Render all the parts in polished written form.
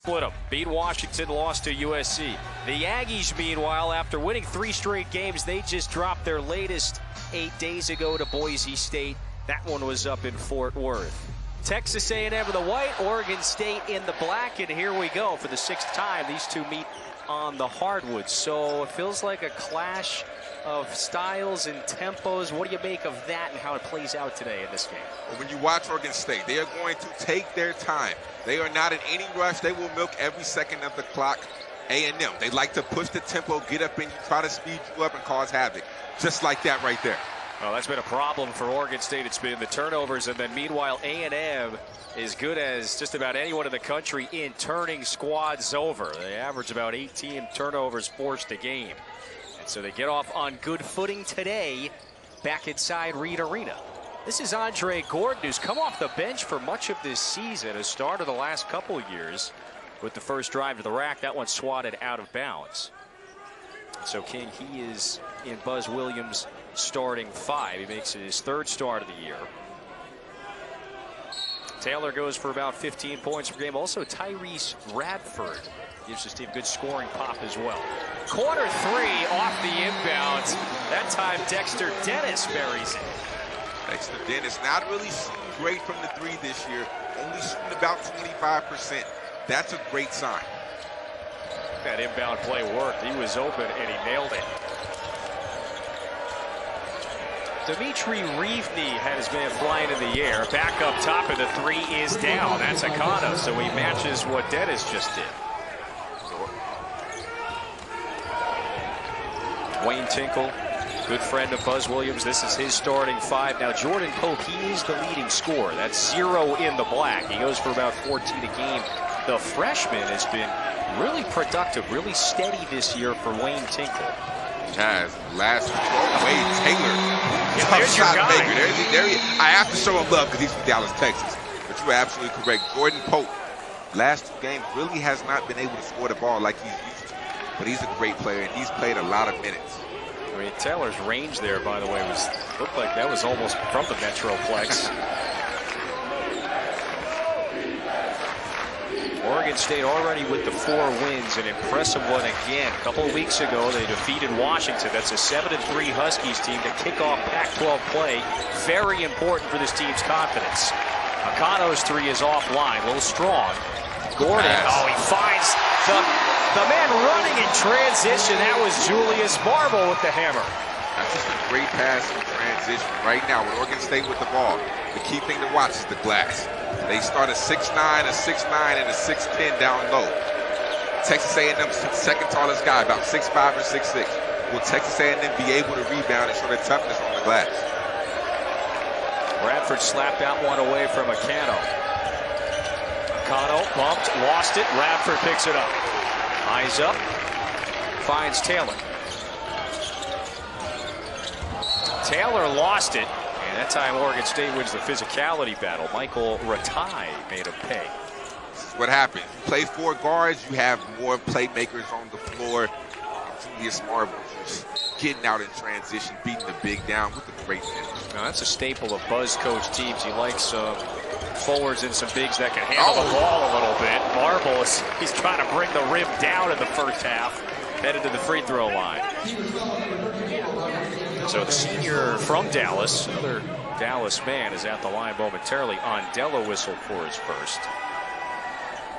Split them. Beat Washington, lost to USC. The Aggies, meanwhile, after winning 3 straight games, they just dropped their latest 8 days ago to Boise State. That one was up in Fort Worth. Texas A&M in the white, Oregon State in the black, and here we go for the 6th time. These two meet on the hardwood, so it feels like a clash of styles and tempos. What do you make of that and how it plays out today in this game? Well, when you watch Oregon State, they are going to take their time. They are not in any rush. They will milk every second of the clock. A&M, they like to push the tempo, get up in you, try to speed you up and cause havoc. Just like that right there. Well, that's been a problem for Oregon State. It's been the turnovers, and then meanwhile A&M is good as just about anyone in the country in turning squads over. They average about 18 turnovers forced a game. And so they get off on good footing today back inside Reed Arena. This is Andre Gordon, who's come off the bench for much of this season, a starter the last couple of years with the first drive to the rack. That one swatted out of bounds. So King, he is in Buzz Williams' starting 5. He makes it his 3rd start of the year. Taylor goes for about 15 points per game. Also Tyrese Radford gives his team good scoring pop as well. Corner 3 off the inbounds. That time Dexter Dennis buries it. Dexter Dennis not really shooting great from the 3 this year. Only shooting about 25%. That's a great sign. That inbound play worked. He was open and he nailed it. Dimitri Reevney had his man flying in the air. Back up top, and the 3 is down. That's Akano, so he matches what Dennis just did. Wayne Tinkle, good friend of Buzz Williams. This is his starting 5. Now Jordan Pope, he is the leading scorer. That's 0 in the black. He goes for about 14 a game. The freshman has been really productive, really steady this year for Wayne Tinkle. Has last Wade Taylor, yeah, tough shot maker. There he, I have to show him love because he's from Dallas, Texas. But you're absolutely correct. Jordan Pope, last 2 games, really has not been able to score the ball like he's used to. But he's a great player, and he's played a lot of minutes. I mean, Taylor's range there, by the way, looked like that was almost from the Metroplex. Oregon State already with the 4 wins, an impressive one again. A couple of weeks ago, they defeated Washington. That's a 7-3 Huskies team to kick off Pac-12 play. Very important for this team's confidence. Akano's 3 is offline, a little strong. Gordon, he finds the man running in transition. That was Julius Marble with the hammer. That's just a great pass in transition. Right now, with Oregon State with the ball, the key thing to watch is the glass. They start a 6'9", a 6'9", and a 6'10" down low. Texas A&M's second tallest guy, about 6'5" or 6'6". Will Texas A&M be able to rebound and show their toughness on the glass? Radford slapped out one away from Akano. Akano bumped, lost it. Radford picks it up. Eyes up, finds Taylor. Taylor lost it. And that time Oregon State wins the physicality battle. Michael Ratai made him pay. This is what happens. You play 4 guards, you have more playmakers on the floor. Julius Marble just getting out in transition, beating the big down with a great finish. Now that's a staple of Buzz coach teams. He likes some forwards and some bigs that can handle the ball a little bit. Marble, he's trying to bring the rim down in the first half, headed to the free throw line. So the senior from Dallas, another Dallas man, is at the line momentarily. Andela whistled for his first.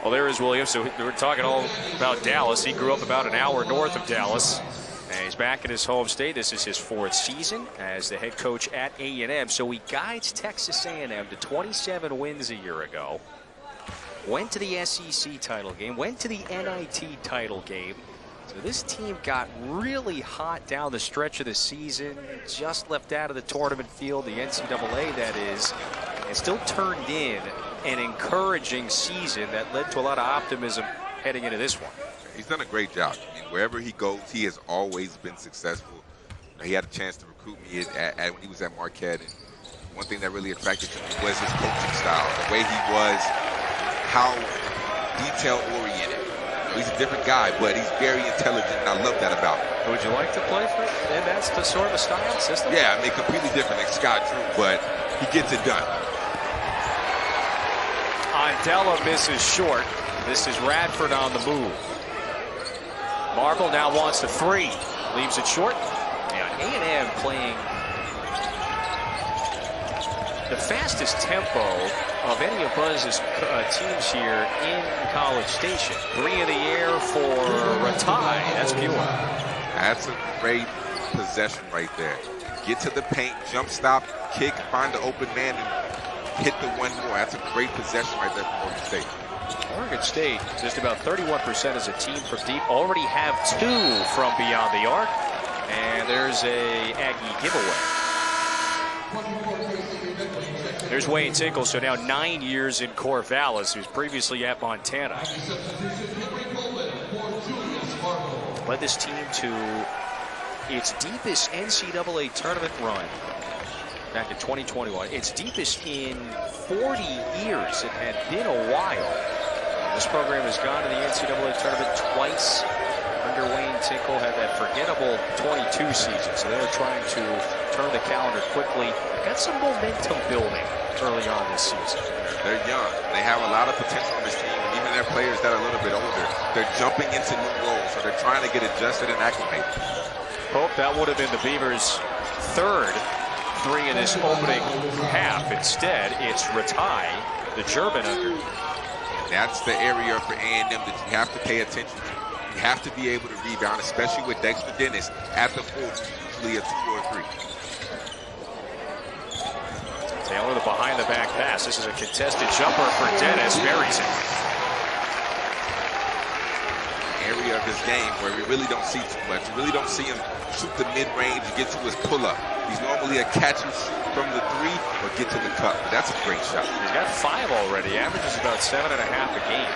Well, there is Williams. So we're talking all about Dallas. He grew up about an hour north of Dallas. And he's back in his home state. This is his 4th season as the head coach at A&M. So he guides Texas A&M to 27 wins a year ago. Went to the SEC title game. Went to the NIT title game. So this team got really hot down the stretch of the season, just left out of the tournament field, the NCAA that is, and still turned in an encouraging season that led to a lot of optimism heading into this one. He's done a great job. I mean, wherever he goes, he has always been successful. He had a chance to recruit me when he was at Marquette, and one thing that really attracted to me was his coaching style, the way he was, how detail-oriented. He's a different guy, but he's very intelligent, and I love that about him. Would you like to play for him? And that's the sort of a style system? Yeah, I mean, completely different than Scott Drew, but he gets it done. Andela misses short. This is Radford on the move. Marble now wants a three. Leaves it short. Yeah, A&M playing the fastest tempo of any of Buzz's teams here in College Station. 3 in the air for Ratai. That's pure. That's a great possession right there. Get to the paint, jump stop, kick, find the open man, and hit the one more. That's a great possession right there from Oregon State. Oregon State, just about 31% as a team from deep. Already have 2 from beyond the arc. And there's a Aggie giveaway. There's Wayne Tinkle, so now 9 years in Corvallis, who's previously at Montana. Led this team to its deepest NCAA tournament run back in 2021. Its deepest in 40 years. It had been a while. This program has gone to the NCAA tournament twice under Wayne Tinkle, had that forgettable 22 season. So they're trying to turn the calendar quickly. Got some momentum building early on this season. They're young. They have a lot of potential on this team. And even their players that are a little bit older, they're jumping into new roles. So they're trying to get adjusted and acclimated. Hope that would have been the Beavers' 3rd 3 in this opening half. Instead, it's Ratai, the German under. That's the area for A&M that you have to pay attention to. You have to be able to rebound, especially with Dexter Dennis at the 4, usually a 2 or a 3. Taylor, the behind-the-back pass. This is a contested jumper for Dennis. Buries it. Area of his game where we really don't see too much. You really don't see him shoot the mid-range and get to his pull-up. He's normally a catch and shoot from the 3 or get to the cup. But that's a great shot. He's got 5 already. Averages about 7.5 a game.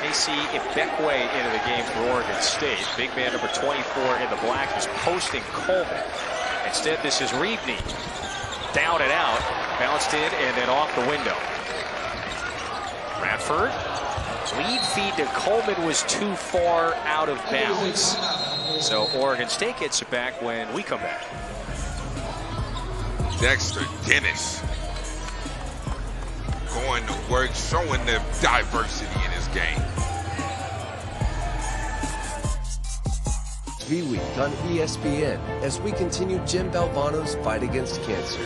AC Ibekwe into the game for Oregon State. Big man number 24 in the black is posting Coleman. Instead, this is Reevney. Down and out. Bounced in and then off the window. Radford. Lead feed to Coleman was too far out of bounds. So Oregon State gets it back when we come back. Dexter Dennis going to work, showing the diversity in his game. V-Week on ESPN as we continue Jim Valvano's fight against cancer.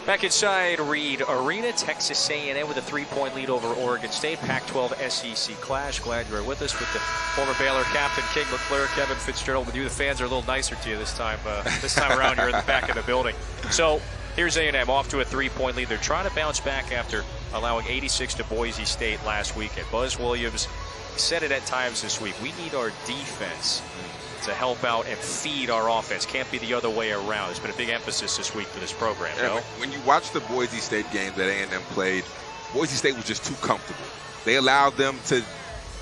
Back inside Reed Arena, Texas A&M with a 3-point lead over Oregon State. Pac-12 SEC clash. Glad you're with us with the former Baylor captain King McClure, Kevin Fitzgerald with you. The fans are a little nicer to you this time. This time around, you're in the back of the building. So here's A&M off to a 3-point lead. They're trying to bounce back after allowing 86 to Boise State last weekend. Buzz Williams said it at times this week. We need our defense to help out and feed our offense. Can't be the other way around. It's been a big emphasis this week for this program. Yeah, no? When you watch the Boise State games that A&M played, Boise State was just too comfortable. They allowed them to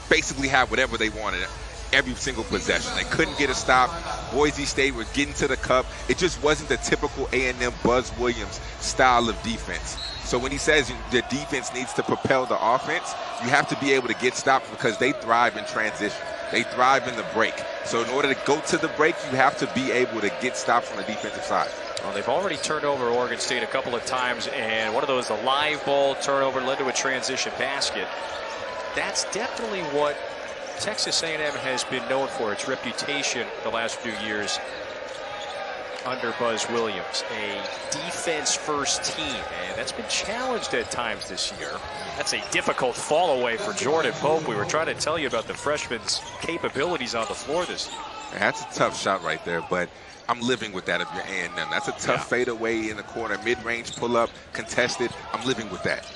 basically have whatever they wanted every single possession. They couldn't get a stop. Boise State was getting to the cup. It just wasn't the typical A&M Buzz Williams style of defense. So when he says the defense needs to propel the offense, you have to be able to get stops because they thrive in transition. They thrive in the break. So in order to go to the break, you have to be able to get stops on the defensive side. Well, they've already turned over Oregon State a couple of times, and one of those, the live ball turnover led to a transition basket. That's definitely what Texas A&M has been known for, its reputation the last few years under Buzz Williams. A defense-first team, and that's been challenged at times this year. That's a difficult fall away for Jordan Pope. We were trying to tell you about the freshman's capabilities on the floor this year. That's a tough shot right there, but I'm living with that if you're A&M. That's a tough fadeaway in the corner, mid-range pull-up, contested. I'm living with that.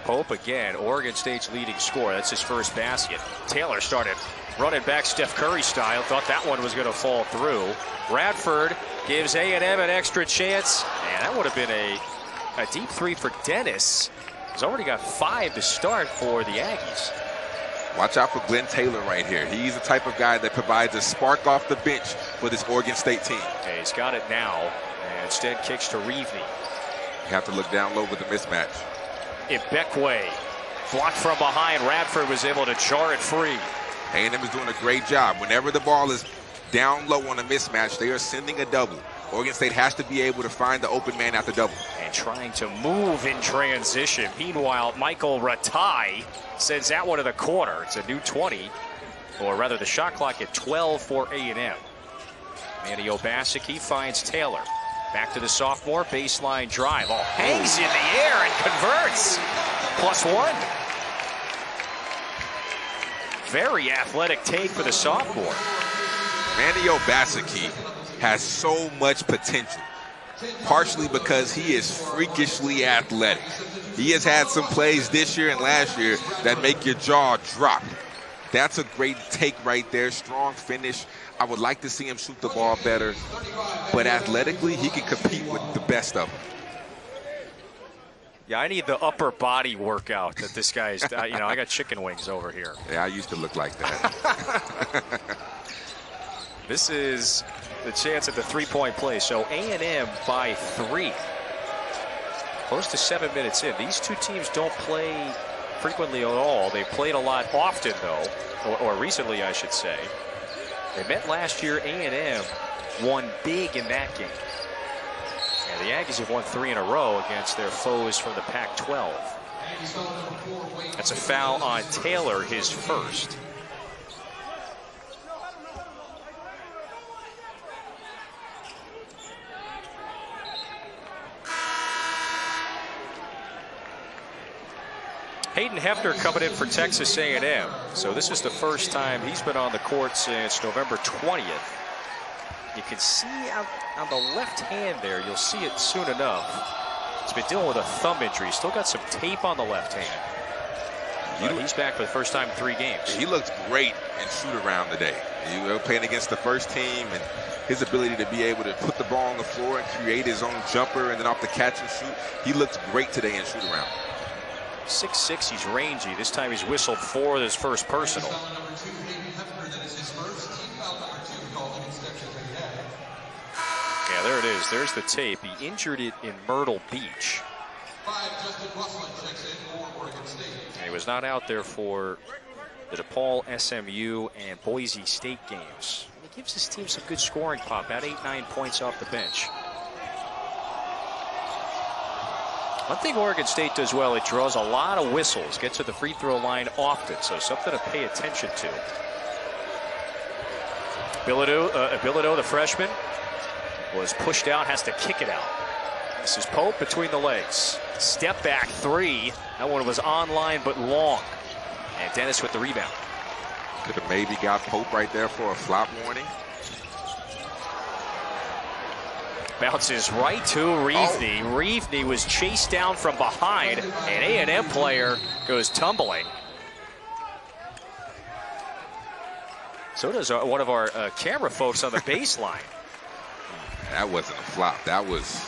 Pope again, Oregon State's leading scorer. That's his first basket. Taylor started running back Steph Curry style. Thought that one was going to fall through. Radford gives A&M an extra chance. And that would have been a deep 3 for Dennis. He's already got 5 to start for the Aggies. Watch out for Glenn Taylor right here. He's the type of guy that provides a spark off the bench for this Oregon State team. Okay, he's got it now. And instead kicks to Reevney. You have to look down low with the mismatch. Ibekwe blocked from behind. Radford was able to jar it free. A&M is doing a great job. Whenever the ball is down low on a mismatch, they are sending a double. Oregon State has to be able to find the open man at the double. And trying to move in transition. Meanwhile, Michael Ratai sends that one to the corner. It's a new 20, or rather the shot clock at 12 for A&M. Manny Obaseki finds Taylor. Back to the sophomore, baseline drive. Oh, hangs in the air and converts. +1. Very athletic take for the sophomore. Manny Obaseki has so much potential, partially because he is freakishly athletic. He has had some plays this year and last year that make your jaw drop. That's a great take right there. Strong finish. I would like to see him shoot the ball better, but athletically, he can compete with the best of them. Yeah, I need the upper body workout that this guy's, you know, I got chicken wings over here. Yeah, I used to look like that. This is the chance at the three-point play. So A&M by 3. Close to 7 minutes in. These two teams don't play frequently at all. They played a lot often, though, or recently, I should say. They met last year. A&M won big in that game. And the Aggies have won 3 in a row against their foes from the Pac-12. That's a foul on Taylor, his first. Hayden Hefner coming in for Texas A&M. So this is the first time he's been on the court since November 20th. You can see on the left hand there, you'll see it soon enough. He's been dealing with a thumb injury. Still got some tape on the left hand. But he's back for the first time in 3 games. He looks great in shoot-around today. He was playing against the first team, and his ability to be able to put the ball on the floor and create his own jumper and then off the catch and shoot. He looks great today in shoot-around. 6'6", he's rangy. This time he's whistled for his first personal. Yeah, there it is. There's the tape. He injured it in Myrtle Beach. And he was not out there for the DePaul, SMU, and Boise State games. He gives his team some good scoring pop, about 8-9 points off the bench. One thing Oregon State does well, it draws a lot of whistles, gets to the free throw line often, so something to pay attention to. Bilodeau, the freshman, was pushed out, has to kick it out. This is Pope between the legs. Step back 3. That one was online but long. And Dennis with the rebound. Could have maybe got Pope right there for a flop warning. Bounces right to Reevney. Oh. Reevney was chased down from behind. An A&M player goes tumbling. So does one of our camera folks on the baseline. That wasn't a flop. That was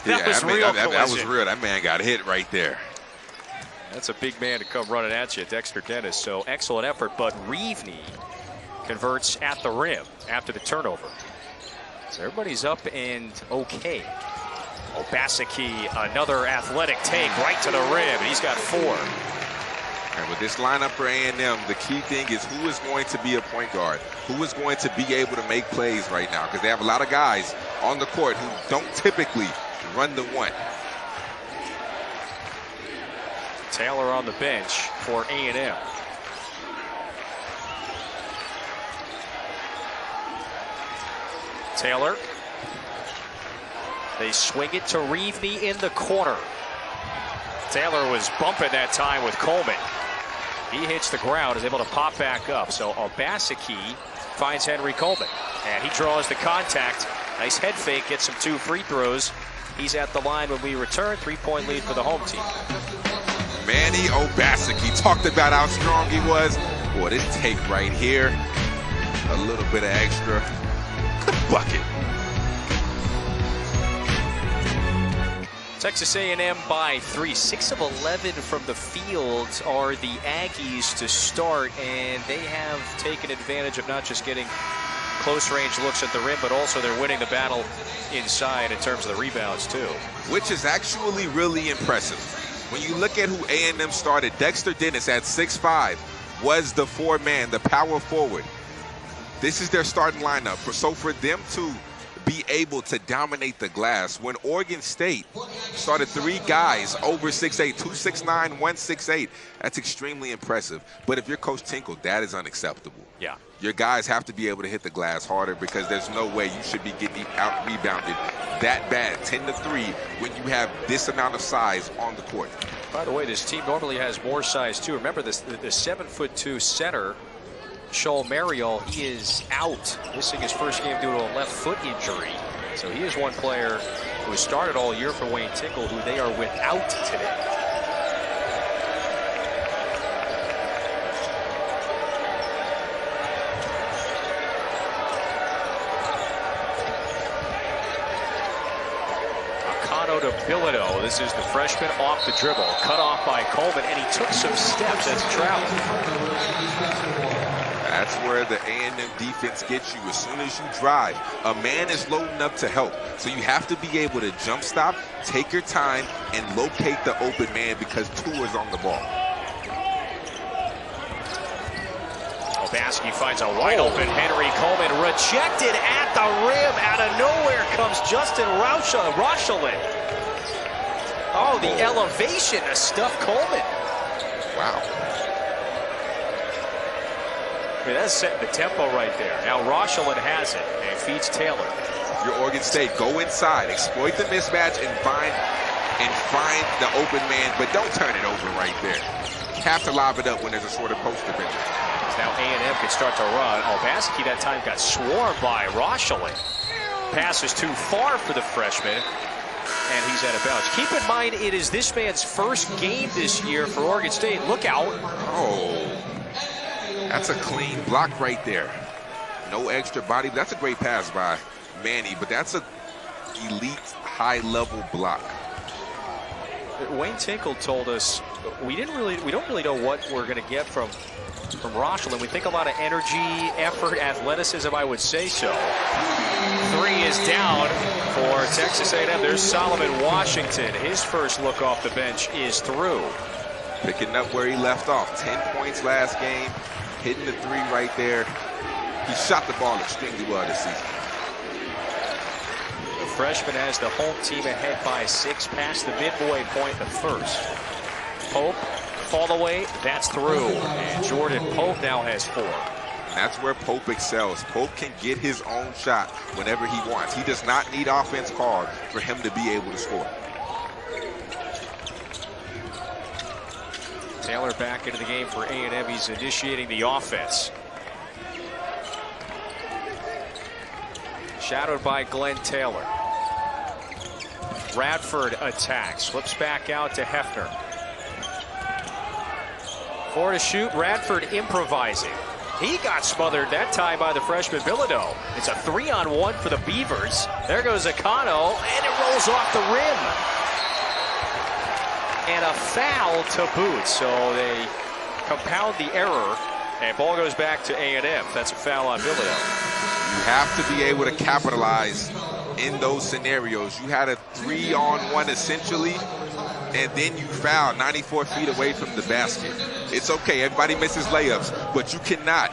that was real. That was real. That man got hit right there. That's a big man to come running at you, Dexter Dennis. So excellent effort, but Reevney converts at the rim after the turnover. So everybody's up and okay. Obaseki, another athletic take right to the rim. He's got 4. And with this lineup for A&M, the key thing is who is going to be a point guard? Who is going to be able to make plays right now? Because they have a lot of guys on the court who don't typically run the one. Taylor on the bench for A&M. Taylor. They swing it to Reevney in the corner. Taylor was bumping that time with Coleman. He hits the ground, is able to pop back up. So Obaseki finds Henry Coleman. And he draws the contact. Nice head fake, gets him 2 free throws. He's at the line when we return. 3-point lead for the home team. Manny Obaseki, talked about how strong he was. Boy, this take right here, a little bit of extra. Bucket. Texas A&M by 3. 6 of 11 from the field are the Aggies to start, and they have taken advantage of not just getting close range looks at the rim, but also they're winning the battle inside in terms of the rebounds too. Which is actually really impressive. When you look at who A&M started, Dexter Dennis at 6'5", was the 4-man, the power forward. This is their starting lineup. So for them to be able to dominate the glass. When Oregon State started 3 guys over 6'8", 2 6'9", 1 6'8", that's extremely impressive. But if you're Coach Tinkle, that is unacceptable. Yeah. Your guys have to be able to hit the glass harder because there's no way you should be getting out-rebounded that bad, 10-3, when you have this amount of size on the court. By the way, this team normally has more size too. Remember this, the 7'2" center, Shoal Mariel, he is out, missing his first game due to a left foot injury. So he is one player who has started all year for Wayne Tinkle, who they are without today. To Bilodeau. This is the freshman off the dribble, cut off by Coleman, and he took some steps as he traveled. That's where the A&M defense gets you. As soon as you drive, a man is loading up to help. So you have to be able to jump stop, take your time, and locate the open man because Tua is on the ball. Obaski finds a wide open Henry Coleman, rejected at the rim. Out of nowhere comes Justin Rochelin. Oh, the elevation to stuff Coleman. Wow. I mean, that's setting the tempo right there. Now Rochelin has it and feeds Taylor. If you're Oregon State, go inside, exploit the mismatch, and find the open man, but don't turn it over right there. You have to lob it up when there's a sort of post defender. Now A&M can start to run. Obaski that time got swarmed by Rochelin. Pass is too far for the freshman, and he's out of bounds. Keep in mind, it is this man's first game this year for Oregon State. Look out. Oh, that's a clean block right there. No extra body. That's a great pass by Manny, but that's an elite high-level block. Wayne Tinkle told us we don't really know what we're going to get from Rochelin. We think a lot of energy, effort, athleticism, I would say so. 3 is down for Texas A&M. There's Solomon Washington. His first look off the bench is through. Picking up where he left off. 10 points last game, hitting the 3 right there. He shot the ball extremely well this season. The freshman has the home team ahead by 6 past the midway point, the first. Pope all the way, that's through. And Jordan Pope now has 4. And that's where Pope excels. Pope can get his own shot whenever he wants. He does not need offense called for him to be able to score. Taylor back into the game for A&M. He's initiating the offense. Shadowed by Glenn Taylor. Radford attacks, flips back out to Hefner. 4 to shoot. Radford improvising. He got smothered that time by the freshman Bilodeau. It's a 3-on-1 for the Beavers. There goes Akano, and it rolls off the rim. And a foul to boot. So they compound the error, and ball goes back to A&M. That's a foul on Bilodeau. You have to be able to capitalize in those scenarios. You had a 3-on-1 essentially, and then you foul 94 feet away from the basket. It's okay, everybody misses layups, but you cannot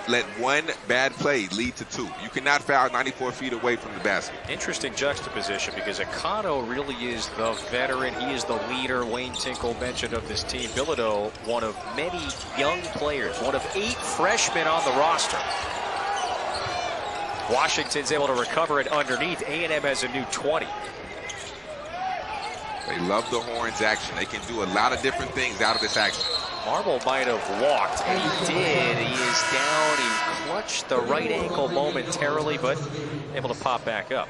let one bad play lead to 2. You cannot foul 94 feet away from the basket. Interesting juxtaposition because Akano really is the veteran. He is the leader. Wayne Tinkle mentioned of this team. Bilodeau, one of many young players, one of 8 freshmen on the roster. Washington's able to recover it underneath. A&M has a new 20. They love the horns action. They can do a lot of different things out of this action. Marble might have walked, and he did. He is down. He clutched the right ankle momentarily, but able to pop back up.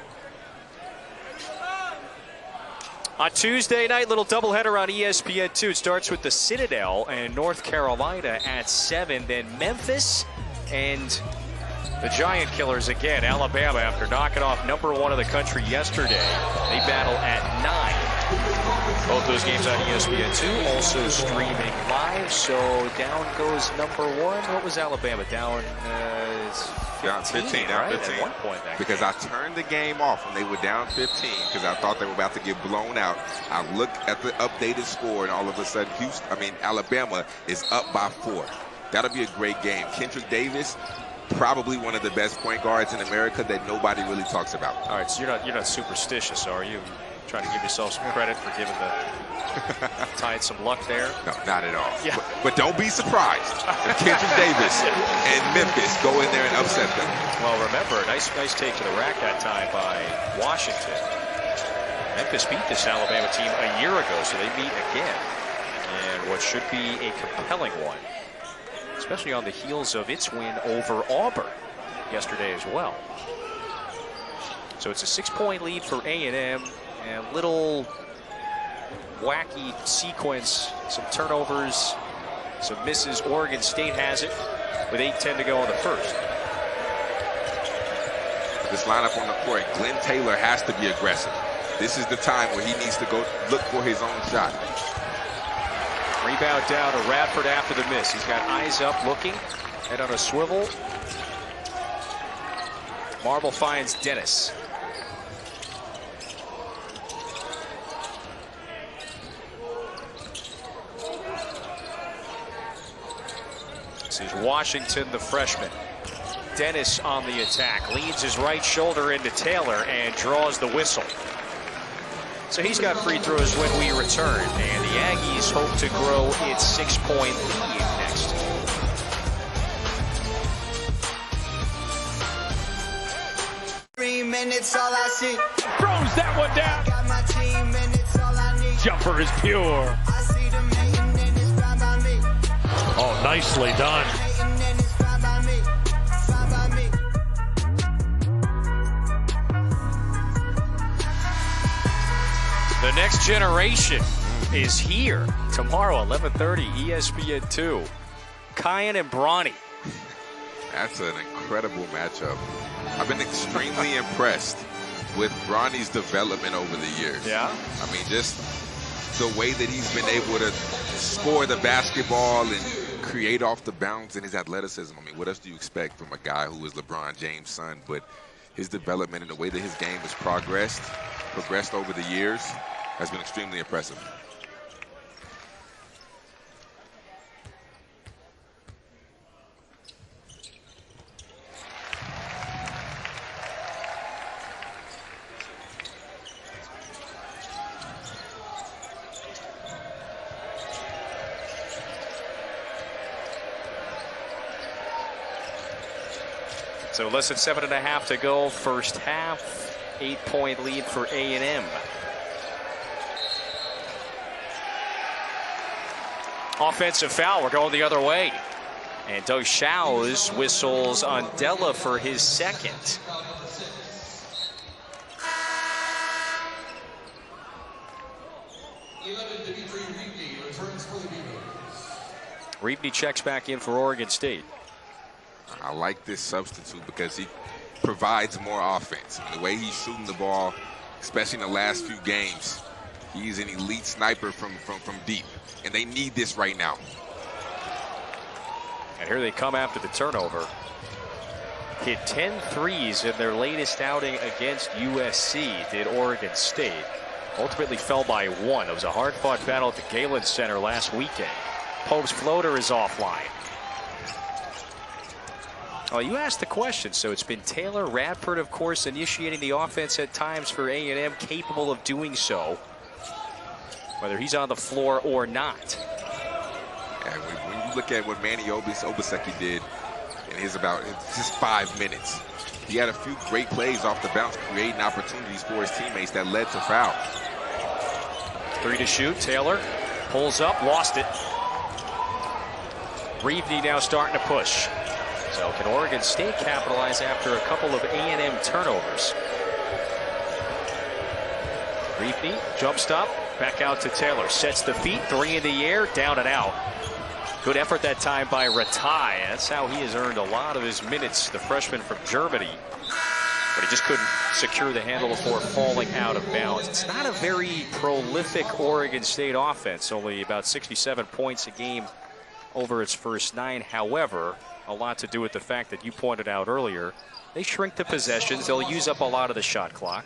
On Tuesday night, little doubleheader on ESPN2. It starts with the Citadel and North Carolina at 7. Then Memphis and the Giant Killers again. Alabama, after knocking off #1 of the country yesterday, they battle at 9. Both those games on ESPN2, also streaming live. So down goes #1. What was Alabama? Down 15, down right? 15. At one point that because game. I turned the game off when they were down 15 because I thought they were about to get blown out. I looked at the updated score, and all of a sudden, Alabama is up by 4. That'll be a great game. Kendrick Davis, probably one of the best point guards in America that nobody really talks about. All right, so you're not superstitious, are you? Trying to give yourself some credit for giving the Tide some luck there? No, not at all. Yeah. But don't be surprised if Kendrick Davis and Memphis go in there and upset them. Well, remember, nice take to the rack that time by Washington. Memphis beat this Alabama team a year ago, so they meet again. And what should be a compelling one, especially on the heels of its win over Auburn yesterday as well. So it's a 6-point lead for A&M, and a little wacky sequence, some turnovers, some misses. Oregon State has it with 8:10 to go in the first. This lineup on the court, Glenn Taylor has to be aggressive. This is the time where he needs to go look for his own shot. Rebound down to Radford after the miss. He's got eyes up looking, head on a swivel. Marble finds Dennis. This is Washington, the freshman. Dennis on the attack, leads his right shoulder into Taylor and draws the whistle. So he's got free throws when we return, and the Aggies hope to grow its 6-point lead next. Minutes, all I see. Throws that one down. Got my team, and it's all I need. Jumper is pure. I see them hating, and it's fine by me. Oh, nicely done. Hating, and it's fine by me. Fine by me. The next generation is here tomorrow, 11:30, ESPN2. Kyan and Bronny. That's an incredible matchup. I've been extremely impressed with Bronny's development over the years. Yeah? I mean, just the way that he's been able to score the basketball and create off the bounce and his athleticism. I mean, what else do you expect from a guy who is LeBron James' son? But his development and the way that his game has progressed over the years has been extremely impressive. So less than 7.5 to go, first half. 8-point lead for A&M. Offensive foul, we're going the other way. And Doug Shows whistles on Della for his second. Reebney checks back in for Oregon State. I like this substitute because he provides more offense. I mean, the way he's shooting the ball, especially in the last few games, he's an elite sniper from deep. And they need this right now. And here they come after the turnover. Hit 10 threes in their latest outing against USC, did Oregon State. Ultimately fell by 1. It was a hard-fought battle at the Galen Center last weekend. Pope's floater is offline. Well, you asked the question, so it's been Taylor, Radford, of course, initiating the offense at times for A&M, capable of doing so, whether he's on the floor or not. And when you look at what Manny Obaseki did in just 5 minutes, he had a few great plays off the bounce, creating opportunities for his teammates that led to fouls. 3 to shoot. Taylor pulls up, lost it. Reevney now starting to push. So can Oregon State capitalize after a couple of A&M turnovers? Reevney, jump stop, back out to Taylor. Sets the feet, 3 in the air, down and out. Good effort that time by Ratai. That's how he has earned a lot of his minutes, the freshman from Germany. But he just couldn't secure the handle before falling out of bounds. It's not a very prolific Oregon State offense, only about 67 points a game over its first 9. However, a lot to do with the fact that you pointed out earlier, they shrink the possessions. They'll use up a lot of the shot clock.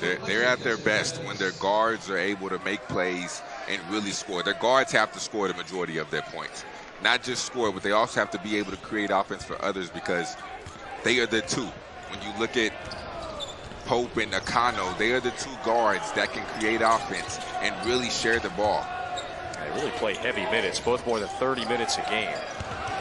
Yeah, they're at their best when their guards are able to make plays and really score. Their guards have to score the majority of their points. not just score, but they also have to be able to create offense for others, because they are the two. When you look at Pope and Akano, they are the two guards that can create offense and really share the ball. They really play heavy minutes, both more than 30 minutes a game.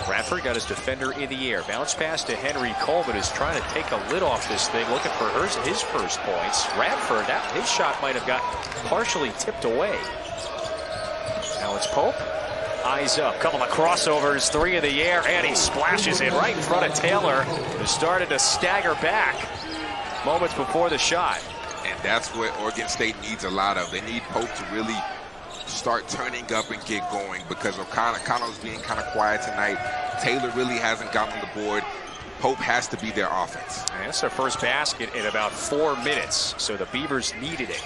Radford got his defender in the air. Bounce pass to Henry Coleman, who's trying to take a lid off this thing, looking for his first points. Radford, his shot might have got partially tipped away. Now it's Pope. Eyes up. Couple of crossovers, 3 in the air, and he splashes it right in front of Taylor, who started to stagger back moments before the shot. And that's what Oregon State needs a lot of. They need Pope to really start turning up and get going, because O'Connell's being kind of quiet tonight. Taylor really hasn't gotten on the board. Pope has to be their offense. And that's their first basket in about 4 minutes, so the Beavers needed it.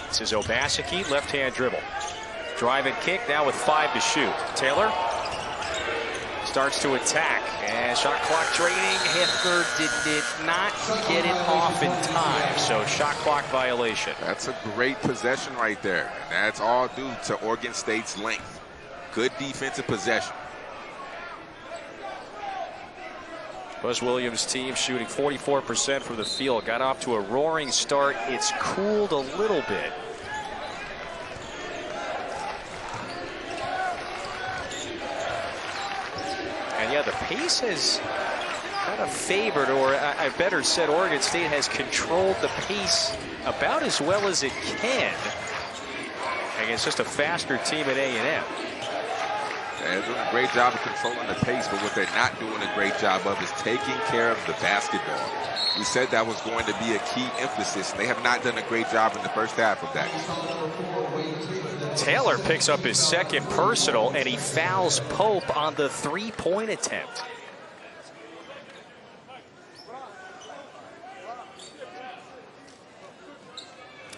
This is Obaseki, left-hand dribble. Drive and kick, now with 5 to shoot. Taylor starts to attack, and shot clock draining. Hefner did not get it off in time, so shot clock violation. That's a great possession right there, and that's all due to Oregon State's length. Good defensive possession. Buzz Williams' team shooting 44% from the field. Got off to a roaring start. It's cooled a little bit. And yeah, the pace has kind of favored, or I better said, Oregon State has controlled the pace about as well as it can against just a faster team at A&M. They're doing a great job of controlling the pace, but what they're not doing a great job of is taking care of the basketball. We said that was going to be a key emphasis, and they have not done a great job in the first half of that. Taylor picks up his second personal, and he fouls Pope on the three-point attempt.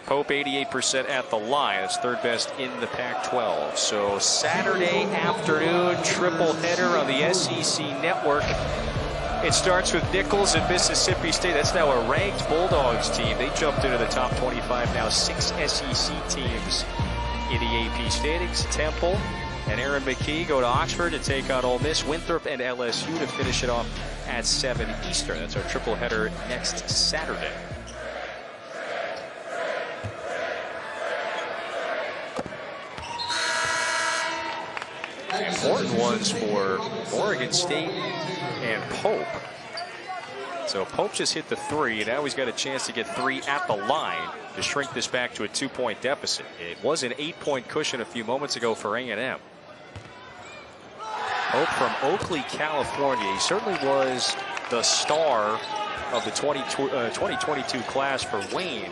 Pope 88% at the line. That's third best in the Pac-12. So Saturday afternoon triple header on the SEC network. It starts with Nichols and Mississippi State. That's now a ranked Bulldogs team. They jumped into the top 25 now. 6 SEC teams in the AP standings. Temple and Aaron McKee go to Oxford to take on Ole Miss. Winthrop and LSU to finish it off at 7 Eastern. That's our triple header next Saturday. Important ones for Oregon State and Pope. So Pope just hit the 3, and now he's got a chance to get 3 at the line to shrink this back to a 2-point deficit. It was an 8-point cushion a few moments ago for A&M. Pope from Oakley, California. He certainly was the star of the 2022 class for Wayne.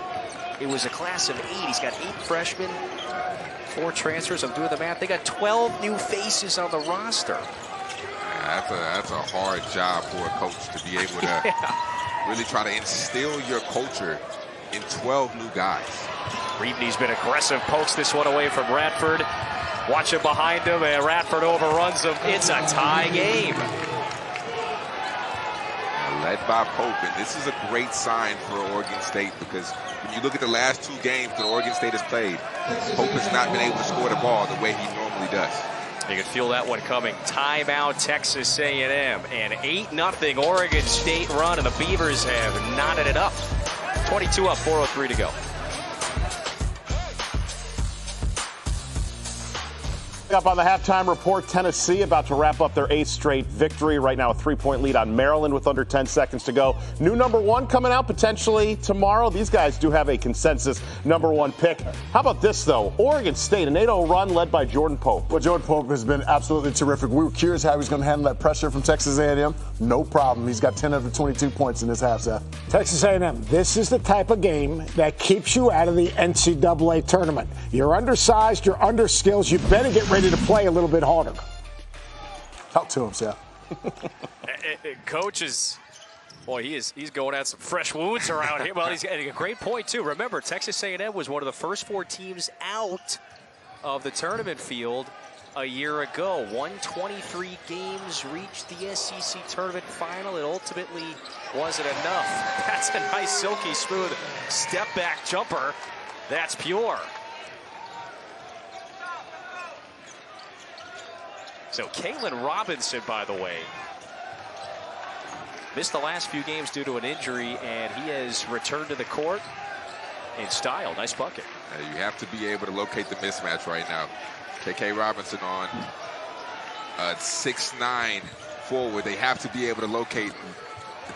It was a class of 8. He's got 8 freshmen, 4 transfers. I'm doing the math. They got 12 new faces on the roster. That's a hard job for a coach to be able to really try to instill your culture in 12 new guys. Reedney's been aggressive. Pokes this one away from Radford. Watch it behind him, and Radford overruns him. It's a tie game. Led by Pope, and this is a great sign for Oregon State, because when you look at the last 2 games that Oregon State has played, Pope has not been able to score the ball the way he normally does. You can feel that one coming. Timeout, Texas A&M. An 8-0 Oregon State run, and the Beavers have knotted it up. 22 up, 4:03 to go. Up on the halftime report, Tennessee about to wrap up their 8th straight victory. Right now a 3-point lead on Maryland with under 10 seconds to go. New number 1 coming out potentially tomorrow. These guys do have a consensus number 1 pick. How about this, though? Oregon State, an 8-0 run led by Jordan Pope. Well, Jordan Pope has been absolutely terrific. We were curious how he was going to handle that pressure from Texas A&M. No problem. He's got 10 of the 22 points in this half set. Texas A&M, this is the type of game that keeps you out of the NCAA tournament. You're undersized, you're underskilled. You better get ready to play a little bit harder. Talk to him, Seth. Coach is, boy, he's going at some fresh wounds around here. Well, he's got a great point, too. Remember, Texas A&M was one of the first 4 teams out of the tournament field a year ago. 123 games, reached the SEC tournament final. It ultimately wasn't enough. That's a nice, silky smooth step-back jumper. That's pure. So Kalen Robinson, by the way, missed the last few games due to an injury, and he has returned to the court in style. Nice bucket. You have to be able to locate the mismatch right now. KK Robinson on a 6'9" forward. They have to be able to locate,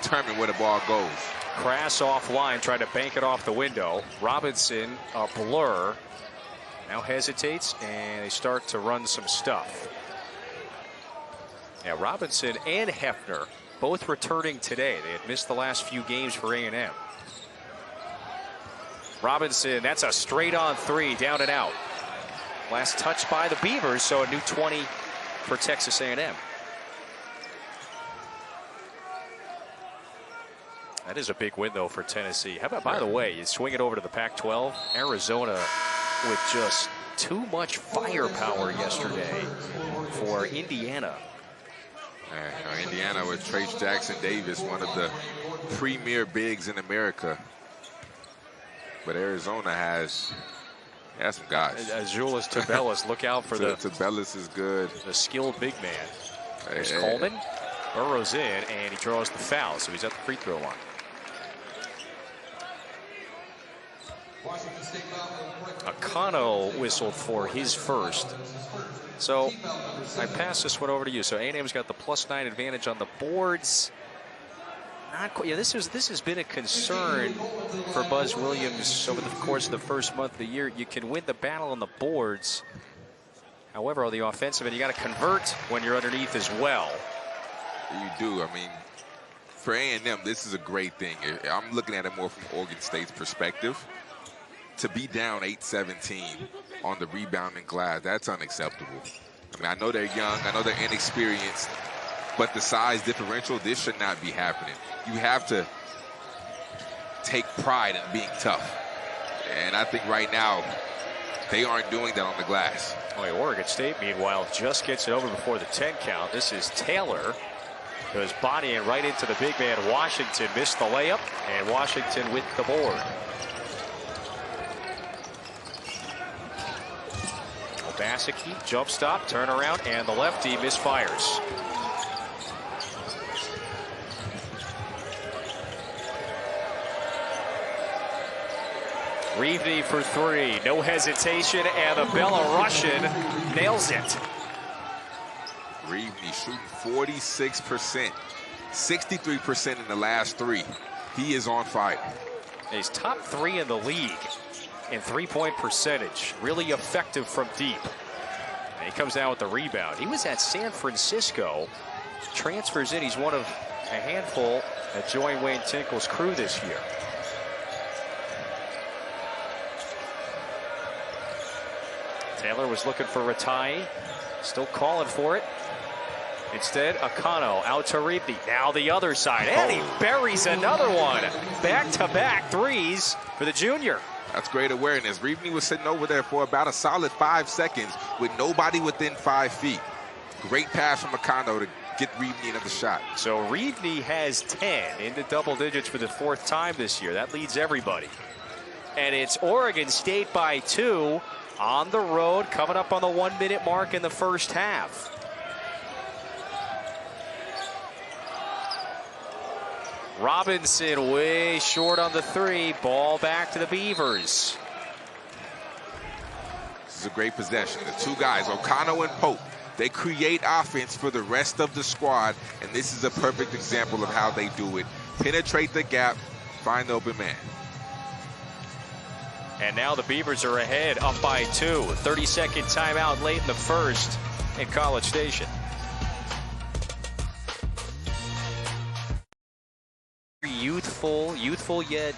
determine where the ball goes. Crass offline, trying to bank it off the window. Robinson, a blur. Now hesitates, and they start to run some stuff. Yeah, Robinson and Hefner both returning today. They had missed the last few games for A&M. Robinson, that's a straight-on three, down and out. Last touch by the Beavers, so a new 20 for Texas A&M. That is a big win, though, for Tennessee. How about, by the way, you swing it over to the Pac-12, Arizona with just too much firepower yesterday for Indiana. Indiana with Trace Jackson Davis, one of the premier bigs in America. But Arizona has some guys. Azuolas Tubelis, look out for Tubelis is good. The skilled big man. There's Coleman, burrows in, and he draws the foul, so he's at the free throw line. Akano whistled for his first. So I pass this one over to you. So A&M's got the +9 advantage on the boards. Not quite. Yeah, this has been a concern for Buzz Williams over the course of the first month of the year. You can win the battle on the boards. However, on the offensive end, you got to convert when you're underneath as well. You do. I mean, for A&M, this is a great thing. I'm looking at it more from Oregon State's perspective. To be down 8-17 on the rebounding glass, that's unacceptable. I mean, I know they're young, I know they're inexperienced, but the size differential, this should not be happening. You have to take pride in being tough. And I think right now, they aren't doing that on the glass. Oregon State, meanwhile, just gets it over before the 10 count. This is Taylor, goes bodying right into the big man. Washington missed the layup, and Washington with the board. Obaseki, jump stop, turn around, and the lefty misfires. Reevney for three, no hesitation, and the Belarusian nails it. Reevney shooting 46%, 63% in the last three. He is on fire. He's top 3 in the league in three-point percentage. Really effective from deep. And he comes down with the rebound. He was at San Francisco. Transfers in. He's one of a handful that joined Wayne Tinkle's crew this year. Taylor was looking for Ratai. Still calling for it. Instead, Akano out to Reevney. Now the other side. And he buries another one. Back-to-back threes for the junior. That's great awareness. Reevney was sitting over there for about a solid 5 seconds with nobody within 5 feet. Great pass from Akano to get Reevney another shot. So Reevney has 10 into double digits for the 4th time this year. That leads everybody. And it's Oregon State by 2 on the road, coming up on the 1-minute mark in the first half. Robinson way short on the 3. Ball back to the Beavers. This is a great possession. The two guys, Okano and Pope, they create offense for the rest of the squad, and this is a perfect example of how they do it. Penetrate the gap, find the open man. And now the Beavers are ahead, up by 2. 30-second timeout late in the first in College Station. Youthful yet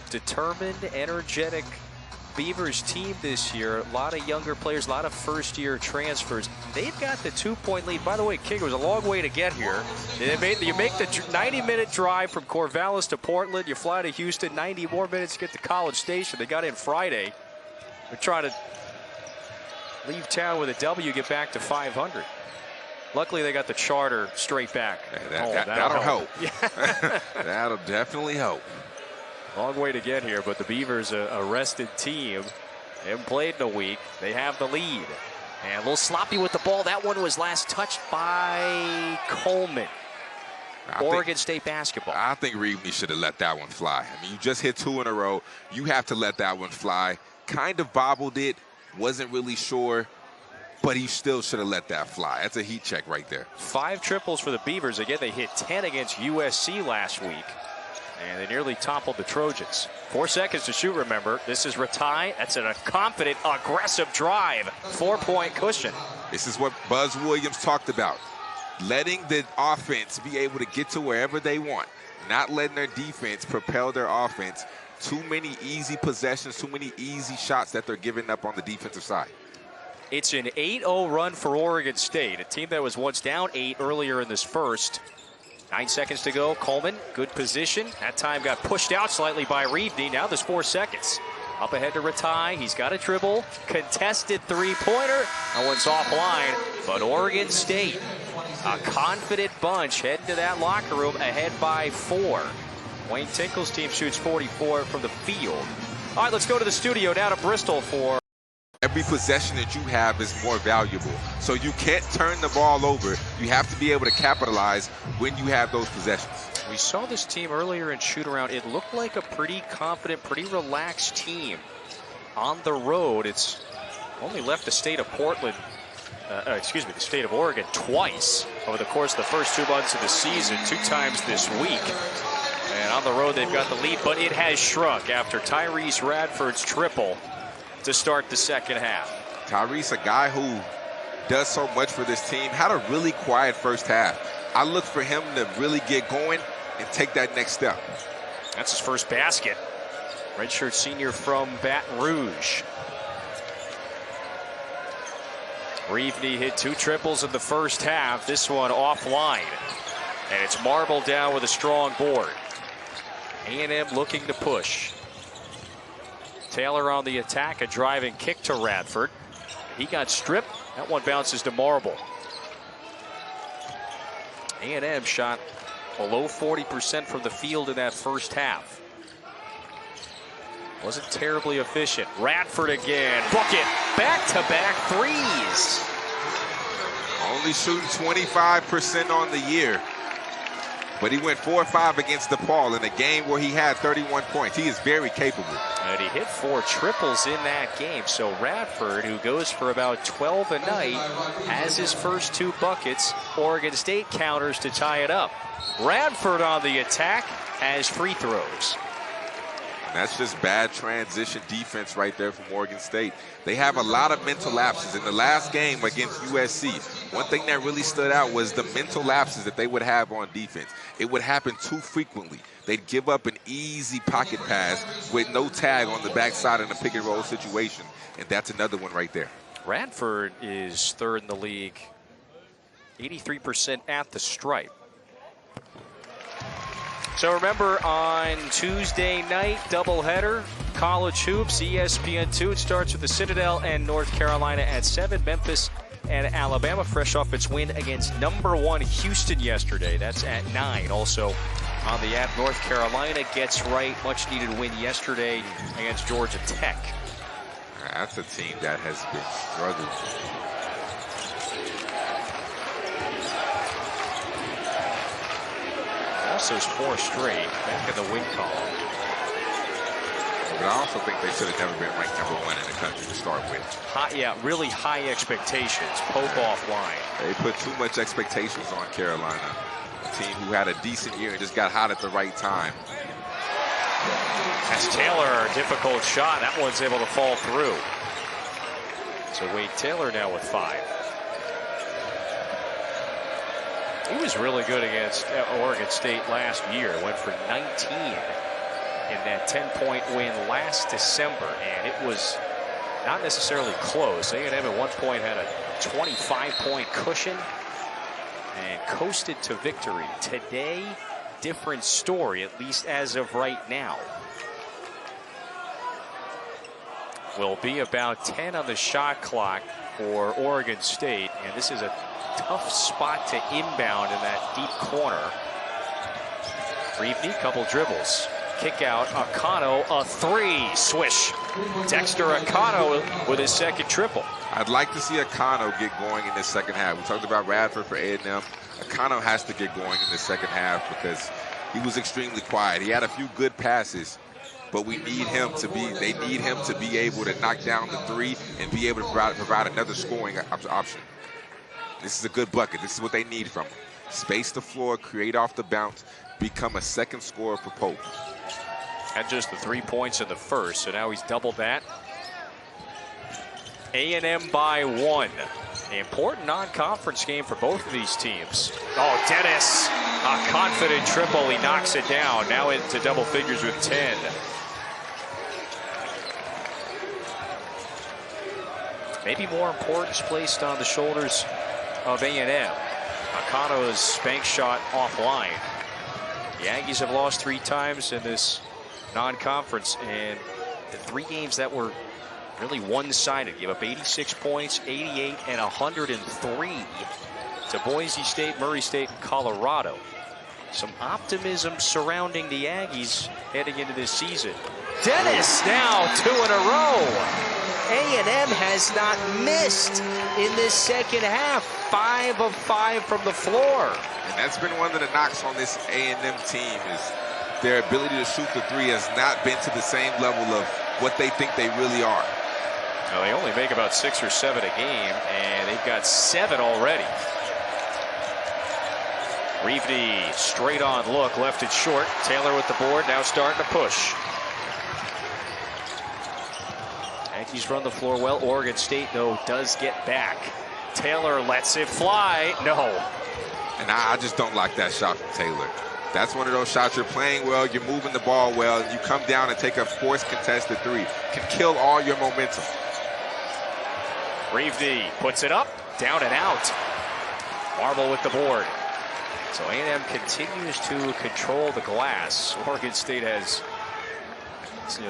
determined, energetic Beavers team this year. A lot of younger players, a lot of first-year transfers. They've got the 2-point lead. By the way, King, it was a long way to get here. You make the 90-minute drive from Corvallis to Portland. You fly to Houston, 90 more minutes to get to College Station. They got in Friday. They're trying to leave town with a W, get back to 500. Luckily, they got the charter straight back. That'll help. Yeah. That'll definitely help. Long way to get here, but the Beavers, a rested team. They haven't played in a week. They have the lead. And a little sloppy with the ball. That one was last touched by Coleman. Oregon State basketball. I think Reevney should have let that one fly. I mean, you just hit 2 in a row. You have to let that one fly. Kind of bobbled it. Wasn't really sure. But he still should have let that fly. That's a heat check right there. 5 triples for the Beavers. Again, they hit 10 against USC last week. And they nearly toppled the Trojans. 4 seconds to shoot, remember. This is Ratai. That's a confident, aggressive drive. 4-point cushion. This is what Buzz Williams talked about. Letting the offense be able to get to wherever they want. Not letting their defense propel their offense. Too many easy possessions, too many easy shots that they're giving up on the defensive side. It's an 8-0 run for Oregon State, a team that was once down 8 earlier in this first. 9 seconds to go. Coleman, good position. That time got pushed out slightly by Reevney. Now there's 4 seconds. Up ahead to Ratai. He's got a dribble. Contested three-pointer. That one's offline. But Oregon State, a confident bunch, heading to that locker room ahead by 4. Wayne Tinkle's team shoots 44 from the field. All right, let's go to the studio, now to Bristol for... Every possession that you have is more valuable. So you can't turn the ball over. You have to be able to capitalize when you have those possessions. We saw this team earlier in shoot-around. It looked like a pretty confident, pretty relaxed team on the road. It's only left the state of Portland, the state of Oregon twice over the course of the first 2 months of the season, 2 times this week. And on the road, they've got the lead, but it has shrunk after Tyrese Radford's triple to start the second half. Tyrese, a guy who does so much for this team, had a really quiet first half. I look for him to really get going and take that next step. That's his first basket. Redshirt senior from Baton Rouge. Reevney hit 2 triples in the first half. This one offline. And it's Marble down with a strong board. A&M looking to push. Taylor on the attack, a driving kick to Radford. He got stripped. That one bounces to Marble. A&M shot below 40% from the field in that first half. Wasn't terribly efficient. Radford again. Bucket. Back-to-back threes. Only shooting 25% on the year. But he went 4-5 against DePaul in a game where he had 31 points. He is very capable. And he hit 4 triples in that game. So Radford, who goes for about 12 a night, has his first 2 buckets. Oregon State counters to tie it up. Radford on the attack has free throws. And that's just bad transition defense right there from Oregon State. They have a lot of mental lapses. In the last game against USC, one thing that really stood out was the mental lapses that they would have on defense. It would happen too frequently. They'd give up an easy pocket pass with no tag on the backside in a pick and roll situation, and that's another one right there. Radford is 3rd in the league, 83% at the stripe. So remember, on Tuesday night, doubleheader, college hoops, ESPN2. It starts with the Citadel and North Carolina at 7. Memphis and Alabama, fresh off its win against #1 Houston yesterday. That's at 9. Also on the app, North Carolina gets right. Much needed win yesterday against Georgia Tech. That's a team that has been struggling. Also 4 straight back in the win column. But I also think they should have never been ranked #1 in the country to start with. Really high expectations. Pope offline. They put too much expectations on Carolina. A team who had a decent year and just got hot at the right time. That's Taylor, difficult shot. That one's able to fall through. So Wade Taylor now with 5. He was really good against Oregon State last year. Went for 19 in that 10-point win last December, and it was not necessarily close. A&M at one point had a 25-point cushion and coasted to victory. Today, different story, at least as of right now. Will be about 10 on the shot clock for Oregon State, and this is a tough spot to inbound in that deep corner. Reevney, couple dribbles. Kick out, Akano, a three, swish. Dexter Akano with his second triple. I'd like to see Akano get going in the second half. We talked about Radford for A&M. Akano has to get going in the second half because he was extremely quiet. He had a few good passes, but we need him to be, they need him to be able to knock down the three and be able to provide another scoring option. This is a good bucket. This is what they need from him. Space the floor, create off the bounce, become a second scorer for Pope. Had just the 3 points in the first, so now he's doubled that. A&M by 1. An important non-conference game for both of these teams. Oh, Dennis, a confident triple. He knocks it down. Now into double figures with 10. Maybe more importance placed on the shoulders of A&M. Akano's bank shot offline. The Aggies have lost 3 times in this non-conference, and the 3 games that were really one-sided. Gave up 86 points, 88, and 103 to Boise State, Murray State, and Colorado. Some optimism surrounding the Aggies heading into this season. Dennis now 2 in a row. A&M has not missed in this second half. 5 of 5 from the floor. And that's been one of the knocks on this A&M team is their ability to shoot the three has not been to the same level of what they think they really are. Now, they only make about 6 or 7 a game, and they've got 7 already. Reevney, straight on look, left it short. Taylor with the board, now starting to push. Yankees run the floor well. Oregon State, though, does get back. Taylor lets it fly. No. And I just don't like that shot from Taylor. That's one of those shots you're playing well, you're moving the ball well, and you come down and take a forced contested three. Can kill all your momentum. Reevney puts it up, down and out. Marble with the board. So A&M continues to control the glass. Oregon State has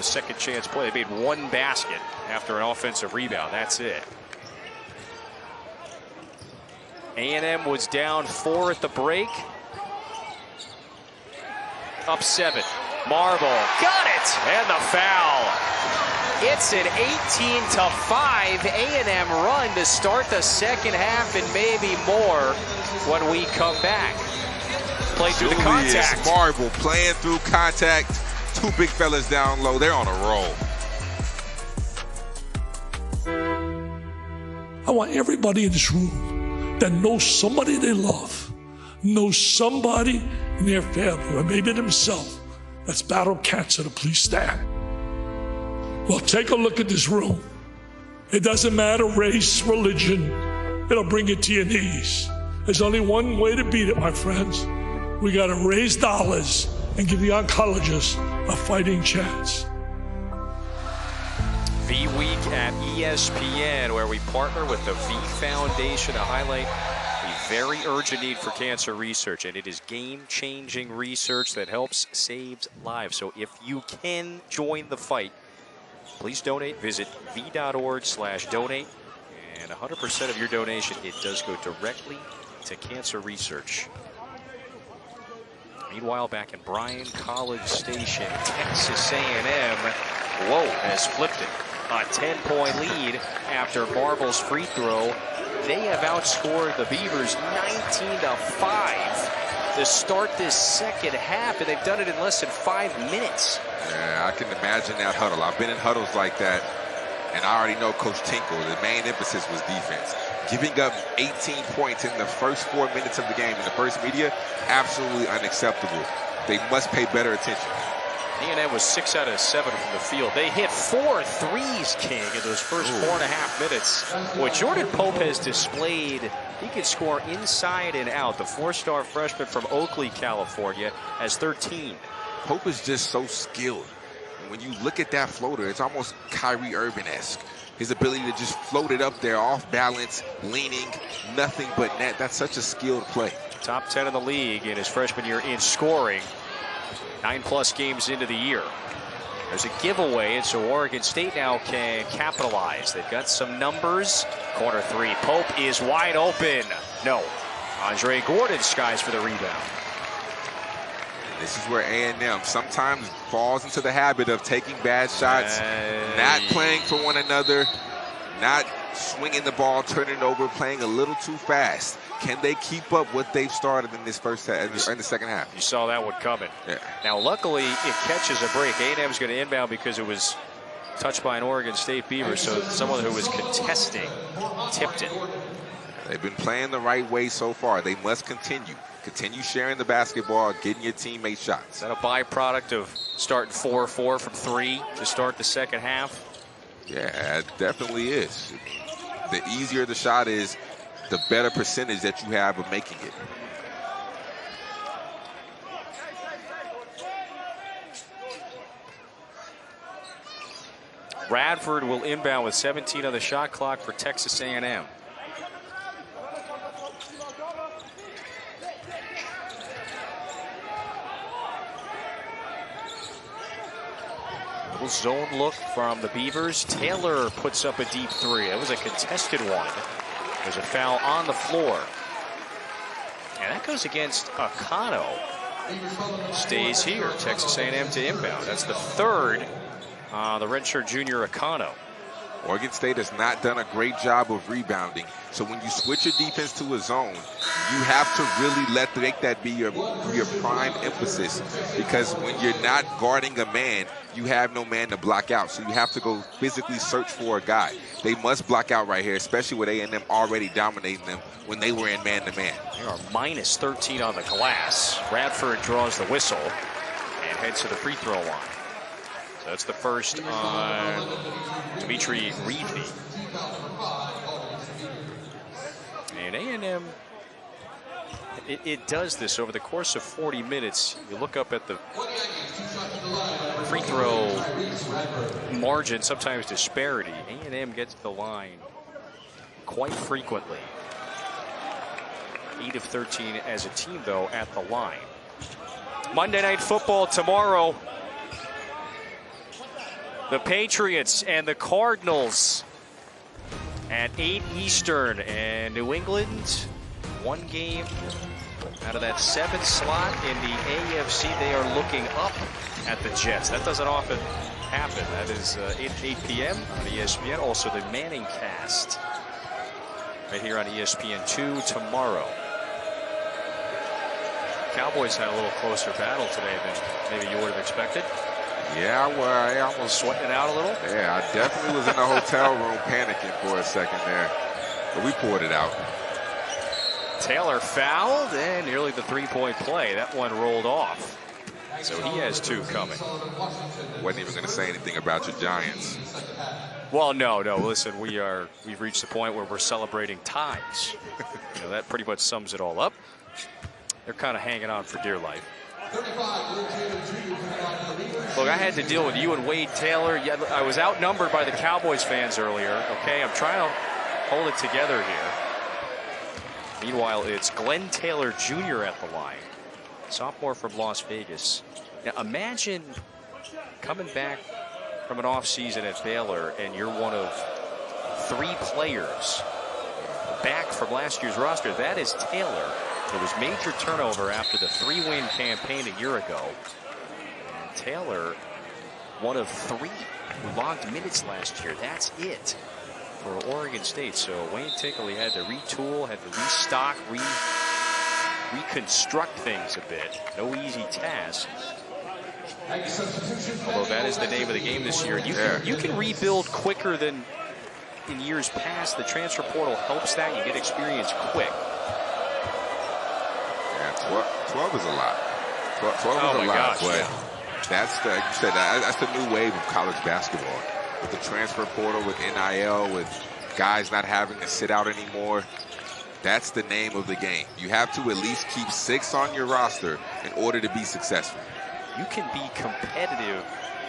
second chance play. They made 1 basket after an offensive rebound. That's it. A&M was down 4 at the break. Up 7. Marble got it, and the foul. It's an 18-5 A&M run to start the second half, and maybe more when we come back. Play through the contact. Marble playing through contact. 2 big fellas down low. They're on a roll. I want everybody in this room that knows somebody they love, knows somebody in their family, or maybe themselves, that's battled cancer to please stand. Well, take a look at this room. It doesn't matter race, religion. It'll bring you to your knees. There's only one way to beat it, my friends. We got to raise dollars and give the oncologists a fighting chance. V Week at ESPN, where we partner with the V Foundation to highlight a very urgent need for cancer research, and it is game-changing research that helps save lives. So if you can join the fight, please donate. Visit v.org/donate, and 100% of your donation, it does go directly to cancer research. Meanwhile, back in Bryan College Station, Texas A&M, has flipped it. A 10-point lead after Marble's free throw. They have outscored the Beavers 19-5 to start this second half, and they've done it in less than 5 minutes. Yeah, I can imagine that huddle. I've been in huddles like that, and I already know Coach Tinkle, the main emphasis was defense. Giving up 18 points in the first 4 minutes of the game in the first media, absolutely unacceptable. They must pay better attention. A&M was 6 out of 7 from the field. They hit 4 threes, King, in those first 4.5 minutes. What Jordan Pope has displayed, he can score inside and out. The 4-star freshman from Oakley, California, has 13. Pope is just so skilled. And when you look at that floater, it's almost Kyrie Irving-esque. His ability to just float it up there, off balance, leaning, nothing but net. That's such a skilled play. Top 10 in the league in his freshman year in scoring. 9+ games into the year. There's a giveaway, and so Oregon State now can capitalize. They've got some numbers. Corner 3. Pope is wide open. No. Andre Gordon skies for the rebound. This is where A&M sometimes falls into the habit of taking bad shots, not playing for one another, not swinging the ball, turning it over, playing a little too fast. Can they keep up what they've started in this first half, in the second half? You saw that one coming. Yeah. Now, luckily, it catches a break. A&M is going to inbound because it was touched by an Oregon State Beaver, so someone who was contesting tipped it. They've been playing the right way so far. They must continue. Continue sharing the basketball, getting your teammates shots. Is that a byproduct of starting 4-4 from 3 to start the second half? Yeah, it definitely is. The easier the shot is, the better percentage that you have of making it. Radford will inbound with 17 on the shot clock for Texas A&M. Little zone look from the Beavers. Taylor puts up a deep 3. That was a contested one. There's a foul on the floor. And that goes against Akano. Stays here. Texas A&M to inbound. That's the third. The redshirt junior Akano. Oregon State has not done a great job of rebounding. So when you switch your defense to a zone, you have to really make that be your prime emphasis. Because when you're not guarding a man, you have no man to block out. So you have to go physically search for a guy. They must block out right here, especially with A&M already dominating them when they were in man-to-man. They are minus 13 on the glass. Radford draws the whistle and heads to the free throw line. So that's the first on Dimitri Reevey. And A&M, it does this over the course of 40 minutes. You look up at the free throw margin, sometimes disparity. A&M gets to the line quite frequently. 8 of 13 as a team, though, at the line. Monday Night Football tomorrow. The Patriots and the Cardinals at 8 Eastern. And New England, one game out of that 7th slot in the AFC. They are looking up at the Jets. That doesn't often happen. That is 8 p.m. on ESPN. Also the Manning cast right here on ESPN2 tomorrow. Cowboys had a little closer battle today than maybe you would have expected. Yeah, I almost sweating it out a little. Yeah, I definitely was in the hotel room panicking for a second there, but we poured it out. Taylor fouled and nearly the three-point play. That one rolled off. So he has 2 coming. Wasn't even going to say anything about your Giants. Well, no. Listen, we've reached the point where we're celebrating ties. That pretty much sums it all up. They're kind of hanging on for dear life. Look, I had to deal with you and Wade Taylor. Yeah, I was outnumbered by the Cowboys fans earlier. Okay, I'm trying to hold it together here. Meanwhile, it's Glenn Taylor Jr. at the line, sophomore from Las Vegas. Now, imagine coming back from an offseason at Baylor and you're one of 3 players back from last year's roster. That is Taylor. There was major turnover after the 3-win campaign a year ago. And Taylor, one of 3 who logged minutes last year. That's it for Oregon State. So Wayne Tinkley had to retool, had to restock, reconstruct things a bit. No easy task. Although that is the name of the game this year. You can rebuild quicker than in years past. The transfer portal helps that. You get experience quick. 12 is a lot. 12 is a lot, gosh, but yeah. that's the new wave of college basketball. With the transfer portal, with NIL, with guys not having to sit out anymore. That's the name of the game. You have to at least keep 6 on your roster in order to be successful. You can be competitive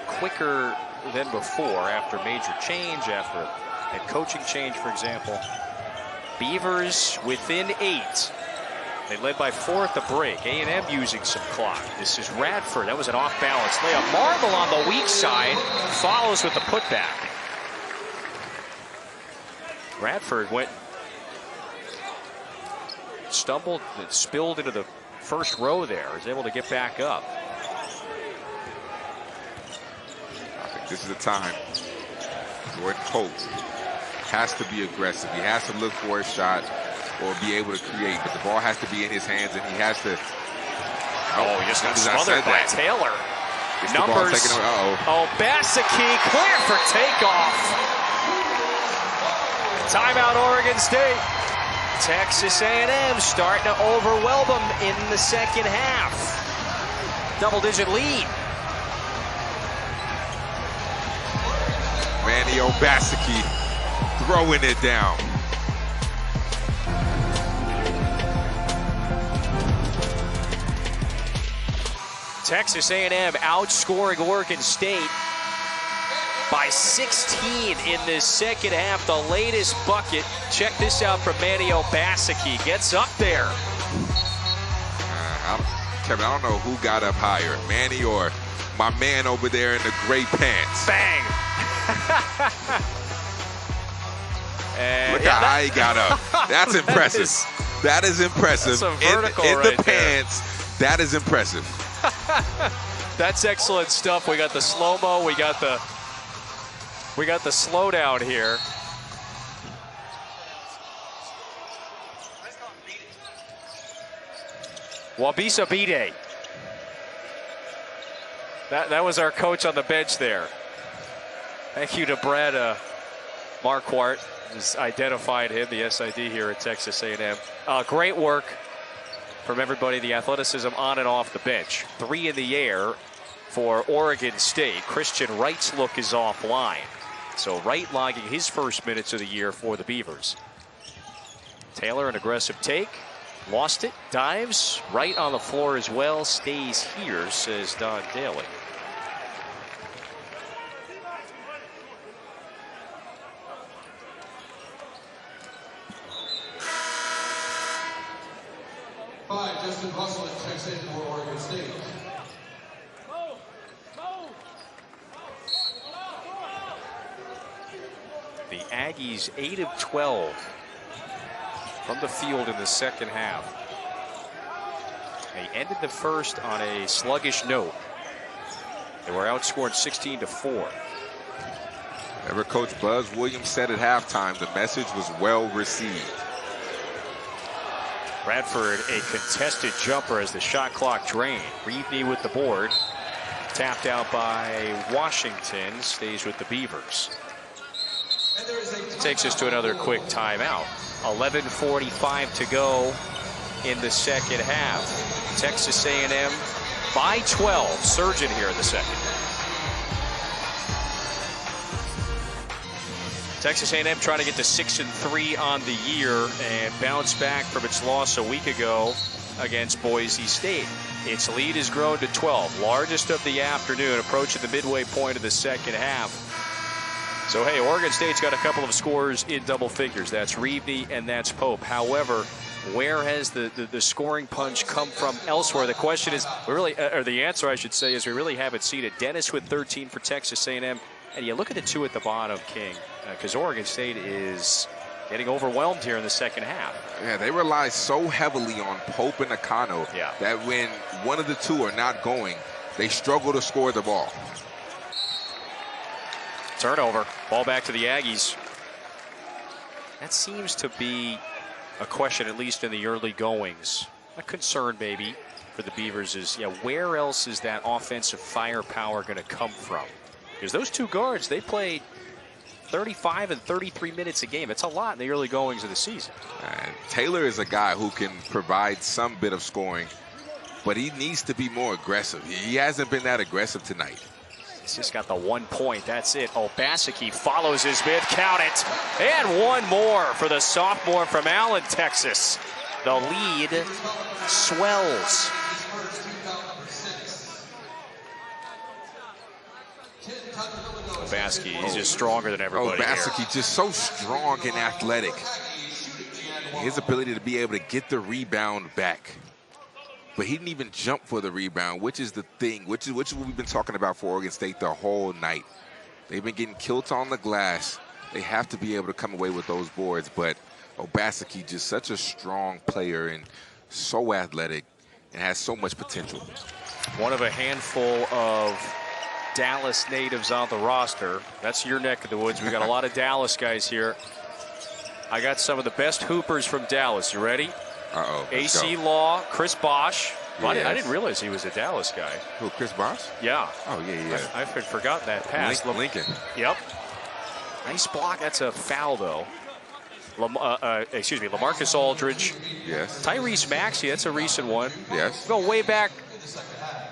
quicker than before after major change, after a coaching change, for example. Beavers within 8. They led by 4 at the break. A&M using some clock. This is Radford. That was an off-balance layup. Marble on the weak side follows with the putback. Radford stumbled and spilled into the first row there, is able to get back up. I think this is the time Jordan Pope has to be aggressive. He has to look for a shot or be able to create, but the ball has to be in his hands, and he has to. Oh, he just got smothered by Taylor. Numbers. Oh, Basicki clear for takeoff. Timeout, Oregon State. Texas A&M starting to overwhelm them in the second half. Double-digit lead. Manny Basicki throwing it down. Texas A&M outscoring Oregon State by 16 in this second half. The latest bucket. Check this out from Manny Basicki. Gets up there. Kevin, I don't know who got up higher, Manny or my man over there in the gray pants. Bang! Look how high he got up. That's impressive. That is impressive. That's a vertical in right the there. pants, that is impressive. That's excellent stuff. We got the slow-mo. We got the slowdown here. Wabisa Bide. That was our coach on the bench there. Thank you to Brad Marquardt, has identified him, the SID here at Texas A&M. Great work from everybody, the athleticism on and off the bench. 3 in the air for Oregon State. Christian Wright's look is offline. So Wright logging his first minutes of the year for the Beavers. Taylor, an aggressive take. Lost it, dives. Wright on the floor as well. Stays here, says Don Daly. Justin Russell checks in for Oregon State. The Aggies 8 of 12 from the field in the second half. They ended the first on a sluggish note. They were outscored 16-4. Ever Coach Buzz Williams said at halftime, the message was well received. Bradford a contested jumper as the shot clock drained. Reevney with the board. Tapped out by Washington. Stays with the Beavers. Takes us to another quick timeout. 11:45 to go in the second half. Texas A&M by 12. Surging here in the second. Texas A&M trying to get to 6-3 on the year and bounce back from its loss a week ago against Boise State. Its lead has grown to 12, largest of the afternoon, approaching the midway point of the second half. So, hey, Oregon State's got a couple of scores in double figures. That's Reevney and that's Pope. However, where has the scoring punch come from elsewhere? The question is, or the answer I should say is, we really haven't seen it. Dennis with 13 for Texas A&M. And you look at the 2 at the bottom, King, because Oregon State is getting overwhelmed here in the second half. Yeah, they rely so heavily on Pope and Nakano that when one of the 2 are not going, they struggle to score the ball. Turnover. Ball back to the Aggies. That seems to be a question, at least in the early goings. A concern maybe for the Beavers is, where else is that offensive firepower going to come from? Because those 2 guards, they played 35 and 33 minutes a game. It's a lot in the early goings of the season. Taylor is a guy who can provide some bit of scoring, but he needs to be more aggressive. He hasn't been that aggressive tonight. He's just got the 1 point. That's it. Basicki follows his mid. Count it. And 1 more for the sophomore from Allen, Texas. The lead swells. Basicki, he's just stronger than everybody. Basicki just so strong and athletic. His ability to be able to get the rebound back. But he didn't even jump for the rebound, which is the thing, which is what we've been talking about for Oregon State the whole night. They've been getting killed on the glass. They have to be able to come away with those boards. But Basicki, just such a strong player and so athletic. and has so much potential. One of a handful of Dallas natives on the roster. That's your neck of the woods. We got a lot of Dallas guys here. I got some of the best hoopers from Dallas. You ready? Uh-oh. AC Law, Chris Bosh. Well, Yes. I didn't realize he was a Dallas guy. Who, Chris Bosh? Yeah. Oh, yeah. I had forgotten that pass. Lincoln. Yep. Nice block. That's a foul, though. LaMarcus Aldridge. Yes. Tyrese Maxey. That's a recent one. Yes. Go way back.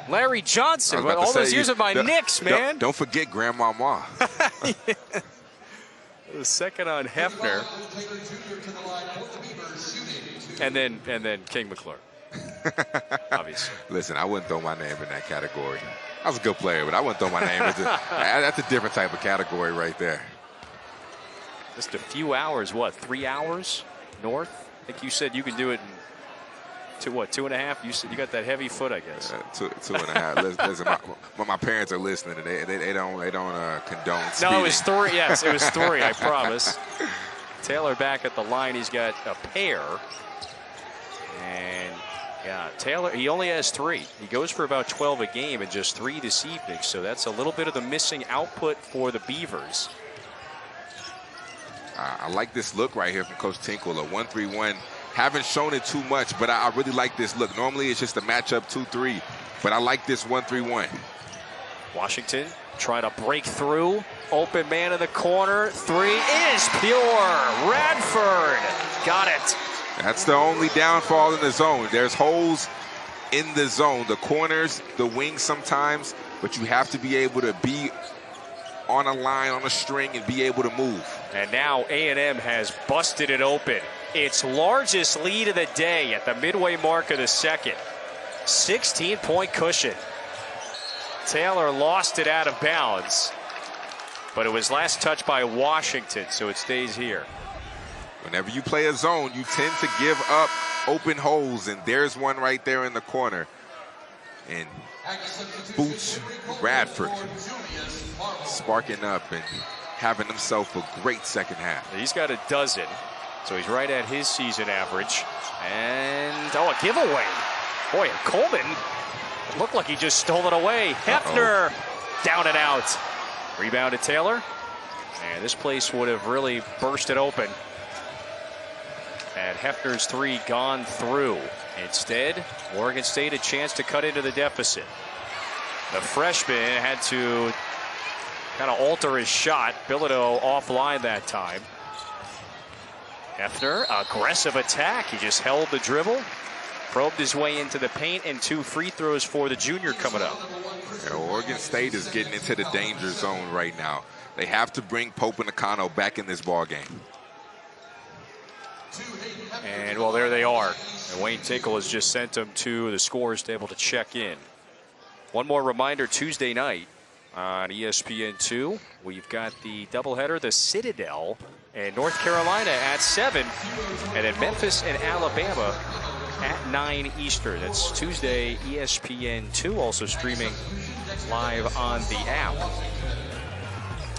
Larry Johnson. All those years of my Knicks, man. Don't forget Grandmama. The second on Hefner. And then King McClure. Obviously. Listen, I wouldn't throw my name in that category. I was a good player, but I wouldn't throw my name into that's a different type of category right there. Just a few hours, what, 3 hours north? I think you said you can do it in 2.5? You said you got that heavy foot, I guess. 2.5. Listen, my parents are listening, and they don't condone speeding. No, it was 3. Yes, it was 3. I promise. Taylor back at the line. He's got a pair, and yeah, Taylor. He only has 3. He goes for about 12 a game and just 3 this evening. So that's a little bit of the missing output for the Beavers. I like this look right here from Coach Tinkle, a 1-3-1. Haven't shown it too much, but I really like this look. Normally it's just a matchup 2-3, but I like this 1-3-1. Washington trying to break through. Open man in the corner. 3 is pure. Radford got it. That's the only downfall in the zone. There's holes in the zone, the corners, the wings sometimes, but you have to be able to be on a line, on a string, and be able to move. And now A&M has busted it open. Its largest lead of the day at the midway mark of the second. 16-point cushion. Taylor lost it out of bounds, but it was last touched by Washington, so it stays here. Whenever you play a zone, you tend to give up open holes, and there's one right there in the corner. And Boots Radford sparking up and having himself a great second half. He's got a dozen, so he's right at his season average. And, a giveaway. Boy, Coleman looked like he just stole it away. Hefner down and out. Rebound to Taylor. And this place would have really bursted open. And Hefner's 3 gone through. Instead, Oregon State a chance to cut into the deficit. The freshman had to kind of alter his shot. Bilodeau offline that time. Hefner, aggressive attack. He just held the dribble, probed his way into the paint, and 2 free throws for the junior coming up. Oregon State is getting into the danger zone right now. They have to bring Pope and Nakano back in this ball game. And, well, there they are. And Wayne Tinkle has just sent them to the scorers table to check in. One more reminder, Tuesday night on ESPN2, we've got the doubleheader, the Citadel and North Carolina at 7, and then Memphis and Alabama at 9 Eastern. That's Tuesday, ESPN2, also streaming live on the app.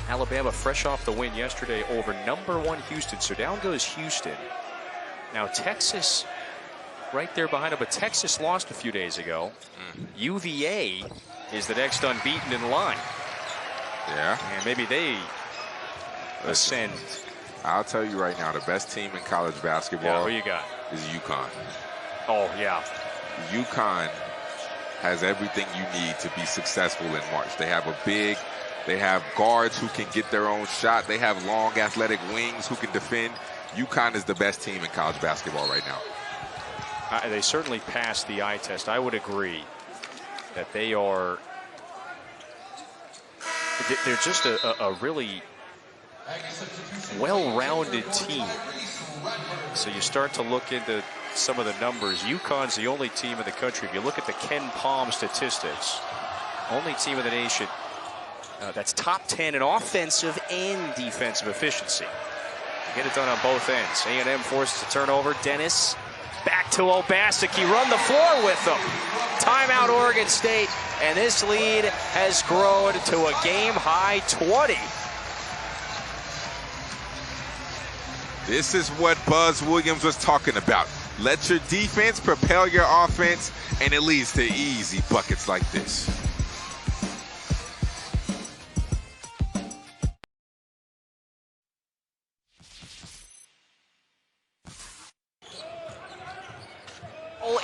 Alabama fresh off the win yesterday over #1 Houston, so down goes Houston. Now Texas right there behind them, but Texas lost a few days ago. UVA is the next unbeaten in line. Yeah. And maybe they ascend. I'll tell you right now, the best team in college basketball who you got? is UConn. Oh, yeah. UConn has everything you need to be successful in March. They have they have guards who can get their own shot. They have long, athletic wings who can defend. UConn is the best team in college basketball right now. They certainly passed the eye test. I would agree that they are. They're just a really well-rounded team. So you start to look into some of the numbers. UConn's the only team in the country. If you look at the Ken Palm statistics, only team in the nation that's top 10 in offensive and defensive efficiency. You get it done on both ends. A&M forces a turnover. Dennis back to Obaseki. Run the floor with them. Timeout Oregon State. And this lead has grown to a game-high 20. This is what Buzz Williams was talking about. Let your defense propel your offense, and it leads to easy buckets like this.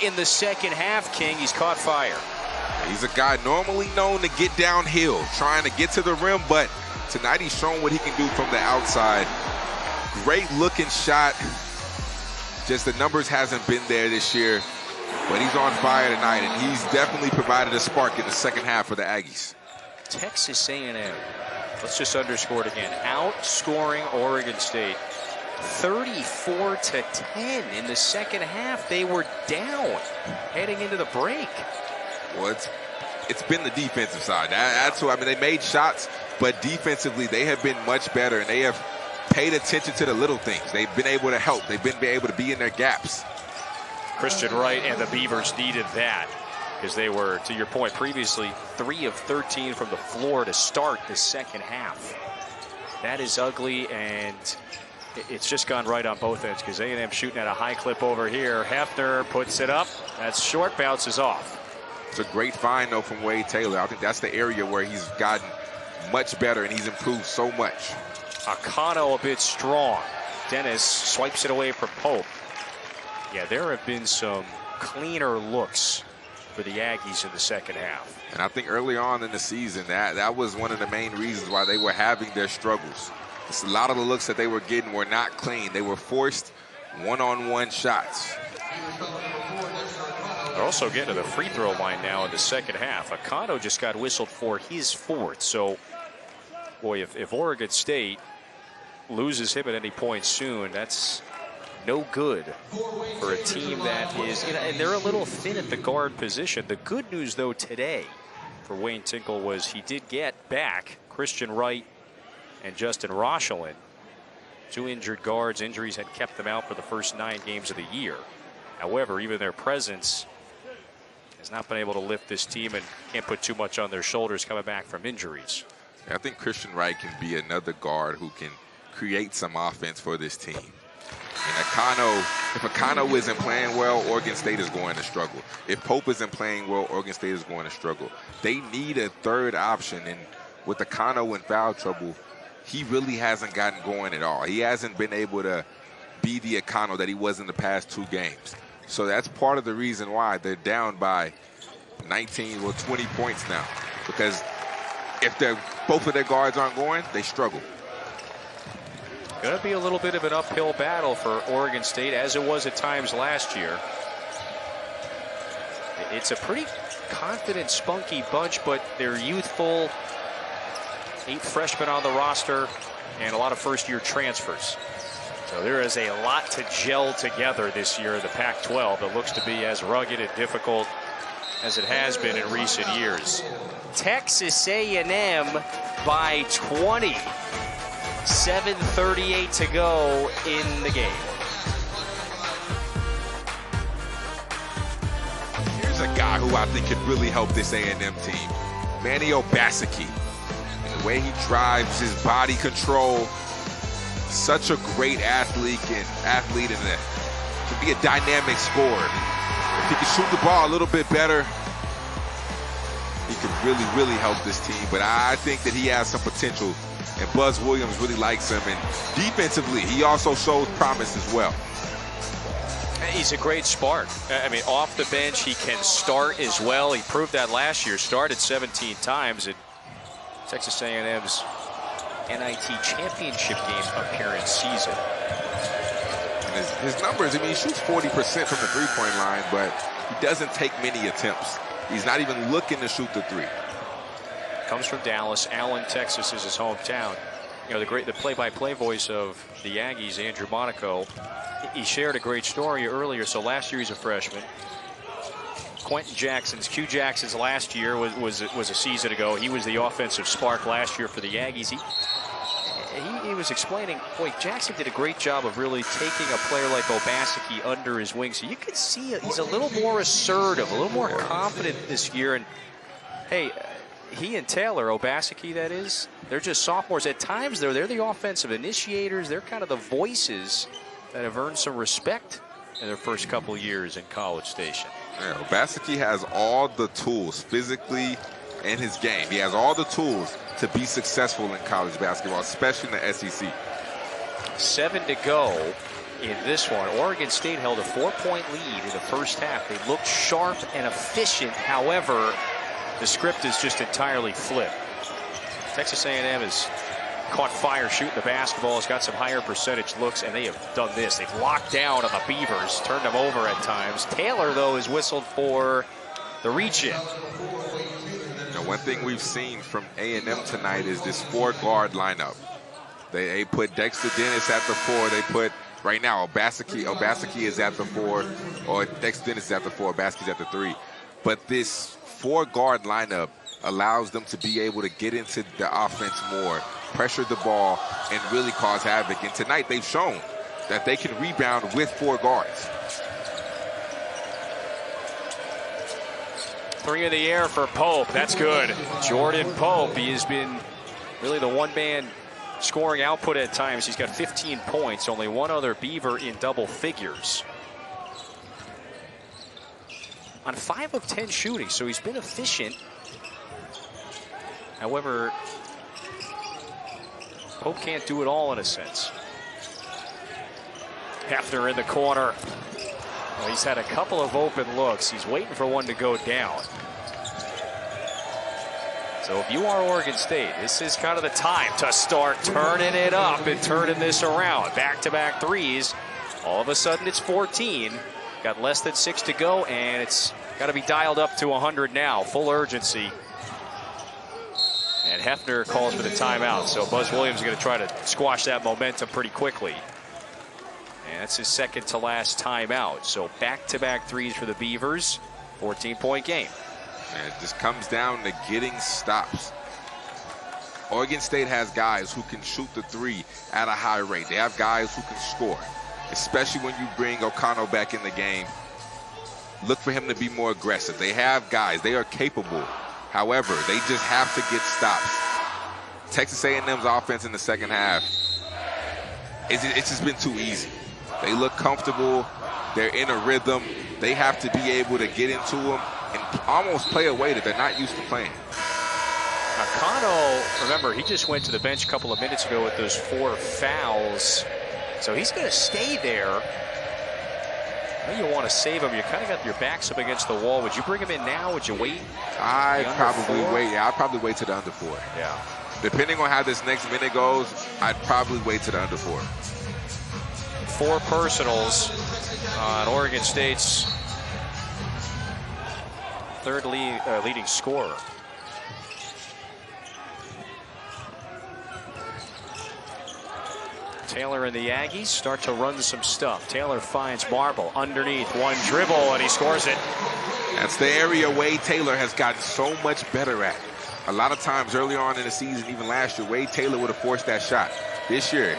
In the second half, King, he's caught fire. He's a guy normally known to get downhill, trying to get to the rim, but tonight he's shown what he can do from the outside. Great looking shot. Just the numbers hasn't been there this year, but he's on fire tonight, and he's definitely provided a spark in the second half for the Aggies. Texas A&M, let's just underscore it again, outscoring Oregon State 34-10 in the second half. They were down heading into the break. Well, it's been the defensive side. That's what I mean. They made shots, but defensively they have been much better, and they have paid attention to the little things. They've been able to help. They've been able to be in their gaps. Christian Wright and the Beavers needed that, because they were, to your point previously, 3 of 13 from the floor to start the second half. That is ugly, and it's just gone right on both ends, because A&M shooting at a high clip over here. Hefner puts it up. That's short, bounces off. It's a great find, though, from Wade Taylor. I think that's the area where he's gotten much better, and he's improved so much. Akano a bit strong. Dennis swipes it away from Pope. Yeah, there have been some cleaner looks for the Aggies in the second half. And I think early on in the season, that was one of the main reasons why they were having their struggles. A lot of the looks that they were getting were not clean. They were forced one-on-one shots. They're also getting to the free throw line now in the second half. Akano just got whistled for his 4th. So, boy, if Oregon State loses him at any point soon, that's no good for a team that is, and they're a little thin at the guard position. The good news, though, today for Wayne Tinkle was he did get back Christian Wright and Justin Rochelin, 2 injured guards. Injuries had kept them out for the first 9 games of the year. However, even their presence has not been able to lift this team, and can't put too much on their shoulders coming back from injuries. I think Christian Wright can be another guard who can create some offense for this team. And if Akano isn't playing well, Oregon State is going to struggle. If Pope isn't playing well, Oregon State is going to struggle. They need a third option, and with Akano in foul trouble, he really hasn't gotten going at all. He hasn't been able to be the Akano that he was in the past 2 games. So that's part of the reason why they're down by 19 or 20 points now. Because if both of their guards aren't going, they struggle. Going to be a little bit of an uphill battle for Oregon State, as it was at times last year. It's a pretty confident, spunky bunch, but they're youthful. 8 freshmen on the roster and a lot of first-year transfers. So there is a lot to gel together this year in the Pac-12 that looks to be as rugged and difficult as it has been in recent years. Texas A&M by 20. 7:38 to go in the game. Here's a guy who I think could really help this A&M team. Manny Obaseki. The way he drives, his body control. Such a great athlete and can be a dynamic scorer. If he can shoot the ball a little bit better, he could really, really help this team. But I think that he has some potential, and Buzz Williams really likes him. And defensively, he also shows promise as well. He's a great spark. I mean, off the bench, he can start as well. He proved that last year. Started 17 times in Texas A&M's NIT championship game appearance season. And his numbers, I mean, he shoots 40% from the three-point line, but he doesn't take many attempts. He's not even looking to shoot the 3. Comes from Dallas. Allen, Texas is his hometown. You know, the play-by-play voice of the Aggies, Andrew Monaco, he shared a great story earlier. So last year he's a freshman. Q Jackson's last year was a season ago. He was the offensive spark last year for the Aggies. He was explaining, boy, Jackson did a great job of really taking a player like Obaseki under his wing. So you can see he's a little more assertive, a little more confident this year. And hey, he and Taylor, Obaseki that is, they're just sophomores. At times they're the offensive initiators. They're kind of the voices that have earned some respect in their first couple years in College Station. Yeah, Obaseki has all the tools physically in his game. He has all the tools to be successful in college basketball, especially in the SEC. 7 to go in this one. Oregon State held a 4-point lead in the first half. They looked sharp and efficient. However, the script is just entirely flipped. Texas A&M has caught fire shooting the basketball, has got some higher percentage looks, and they have done this. They've locked down on the Beavers, turned them over at times. Taylor, though, is whistled for the reach-in. One thing we've seen from A&M tonight is this 4-guard lineup. They put Dexter Dennis at the 4. They put, right now, Obaseki is at the 4, or Dexter Dennis is at the 4, Obaseki's at the 3. But this 4-guard lineup allows them to be able to get into the offense more, pressure the ball, and really cause havoc. And tonight they've shown that they can rebound with 4 guards. 3 in the air for Pope. That's good. Jordan Pope, he has been really the one-man scoring output at times. He's got 15 points, only one other Beaver in double figures. On 5 of 10 shooting, so he's been efficient. However, Pope can't do it all in a sense. Hefner in the corner. Well, he's had a couple of open looks. He's waiting for one to go down. So if you are Oregon State, this is kind of the time to start turning it up and turning this around. Back-to-back threes. All of a sudden it's 14. Got less than 6 to go, and it's got to be dialed up to 100 now. Full urgency. And Hefner calls for the timeout. So Buzz Williams is going to try to squash that momentum pretty quickly. And that's his second to last timeout. So back-to-back threes for the Beavers. 14-point game. And it just comes down to getting stops. Oregon State has guys who can shoot the 3 at a high rate. They have guys who can score, especially when you bring O'Connell back in the game. Look for him to be more aggressive. They have guys. They are capable. However, they just have to get stops. Texas A&M's offense in the second half, it's just been too easy. They look comfortable. They're in a rhythm. They have to be able to get into them and almost play a way that they're not used to playing. O'Connell, remember, he just went to the bench a couple of minutes ago with those 4 fouls. So he's going to stay there. I know you want to save him. You kind of got your backs up against the wall. Would you bring him in now? Would you wait? I'd probably wait. Yeah, I'd probably wait to the under 4. Yeah. Depending on how this next minute goes, I'd probably wait to the under 4. 4 personals on Oregon State's third leading scorer. Taylor and the Aggies start to run some stuff. Taylor finds Marble underneath, one dribble, and he scores it. That's the area Wade Taylor has gotten so much better at. A lot of times early on in the season, even last year, Wade Taylor would have forced that shot. This year,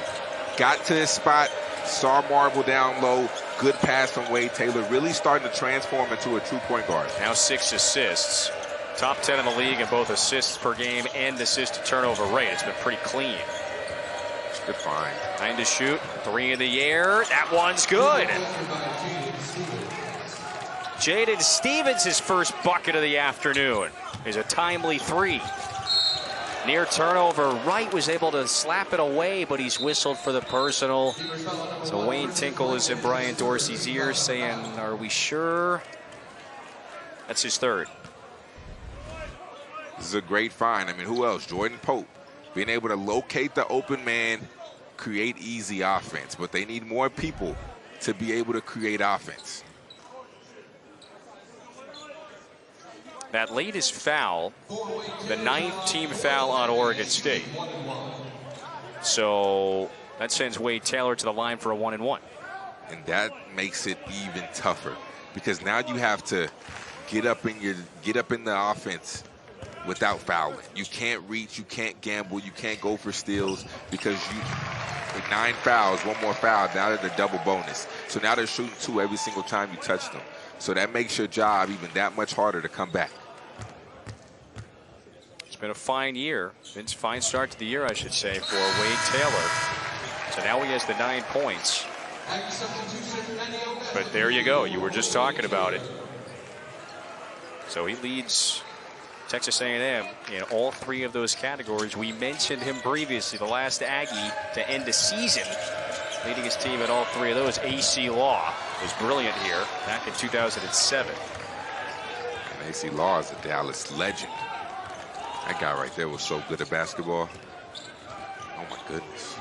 got to his spot, saw Marble down low, good pass from Wade Taylor, really starting to transform into a true point guard. Now 6 assists. Top 10 in the league in both assists per game and assist to turnover rate. It's been pretty clean. Good find. 9 to shoot, 3 in the air. That one's good. Jaden Stevens, his first bucket of the afternoon, is a timely 3. Near turnover, Wright was able to slap it away, but he's whistled for the personal. So Wayne Tinkle is in Brian Dorsey's ear saying, are we sure? That's his third. This is a great find. I mean, who else? Jordan Pope. Being able to locate the open man, create easy offense. But they need more people to be able to create offense. That latest foul, the 9th team foul on Oregon State. So that sends Wade Taylor to the line for a 1-and-1. And that makes it even tougher because now you have to get up in the offense without fouling. You can't reach, you can't gamble, you can't go for steals because with 9 fouls, 1 more foul, now they're the double bonus. So now they're shooting 2 every single time you touch them. So that makes your job even that much harder to come back. It's been a fine year. It's a fine start to the year, I should say, for Wade Taylor. So now he has the 9 points. But there you go. You were just talking about it. So he leads Texas A&M in all three of those categories. We mentioned him previously, the last Aggie to end the season, leading his team in all three of those. AC Law was brilliant here back in 2007. And AC Law is a Dallas legend. That guy right there was so good at basketball. Oh my goodness.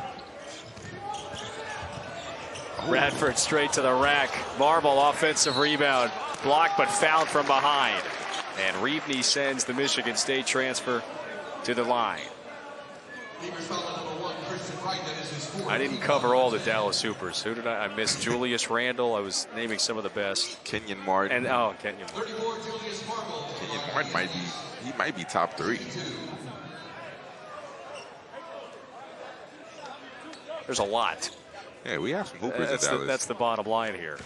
Radford straight to the rack. Marble offensive rebound. Blocked but fouled from behind. And Reebney sends the Michigan State transfer to the line. I didn't cover all the Dallas Hoopers. Who did I miss? Julius Randle. I was naming some of the best. Kenyon Martin. And Kenyon Martin. Kenyon Martin might be top 3. There's a lot. Yeah, we have some hoopers at Dallas. That's the bottom line here.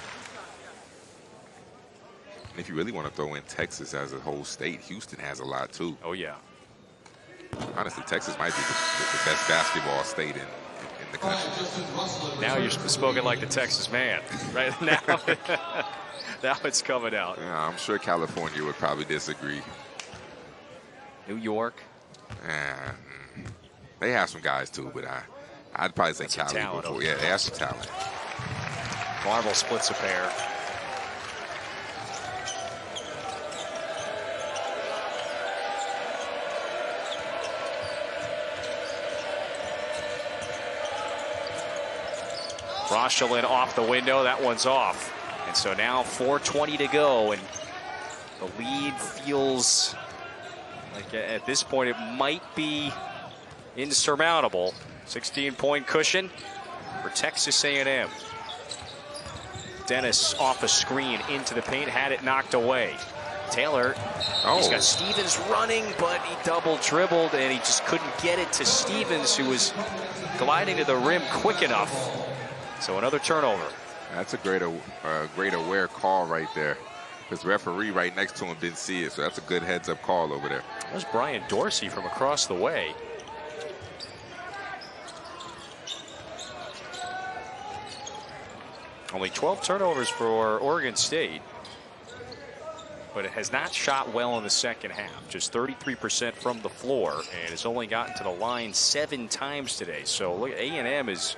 And if you really want to throw in Texas as a whole state, Houston has a lot too. Oh yeah. Honestly, Texas might be the best basketball state in the country. Now you're spoken like the Texas man, right? Now it's coming out. Yeah, I'm sure California would probably disagree. New York. They have some guys too, but I'd probably say Cali before. Yeah, they have some talent. Marble splits a pair. Rochelin off the window. That one's off. And so now 4:20 to go, and the lead feels like at this point it might be insurmountable. 16-point cushion for Texas A&M. Dennis off a screen into the paint, had it knocked away. Taylor, he's got Stevens running, but he double dribbled and he just couldn't get it to Stevens, who was gliding to the rim quick enough. So another turnover. That's a great aware call right there. Because the referee right next to him didn't see it, so that's a good heads-up call over there. That was Brian Dorsey from across the way. Only 12 turnovers for Oregon State, but it has not shot well in the second half. Just 33% from the floor, and has only gotten to the line 7 times today. So look, A&M is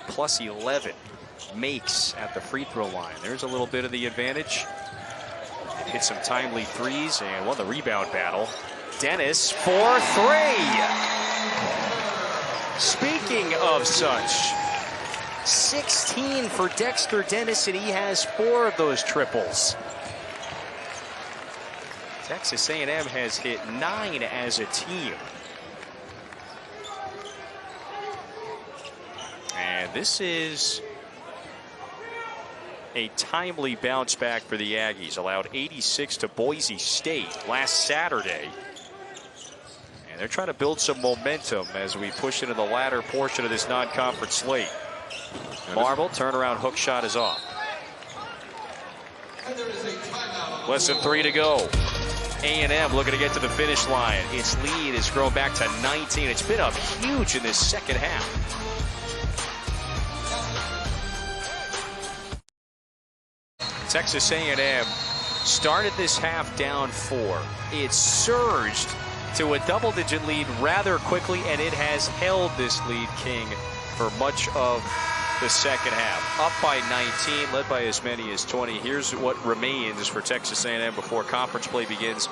plus 11 makes at the free throw line. There's a little bit of the advantage. It hit some timely threes and won the rebound battle. Dennis for 3. Speaking of such, 16 for Dexter Dennis, and he has 4 of those triples. Texas A&M has hit 9 as a team. And this is a timely bounce back for the Aggies. Allowed 86 to Boise State last Saturday. And they're trying to build some momentum as we push into the latter portion of this non-conference slate. Marble turnaround hook shot is off. Less than 3 to go. A&M looking to get to the finish line. Its lead has grown back to 19. It's been up huge in this second half. Texas A&M started this half down 4. It surged to a double-digit lead rather quickly, and it has held this lead, King, for much of the second half. Up by 19, led by as many as 20. Here's what remains for Texas A&M before conference play begins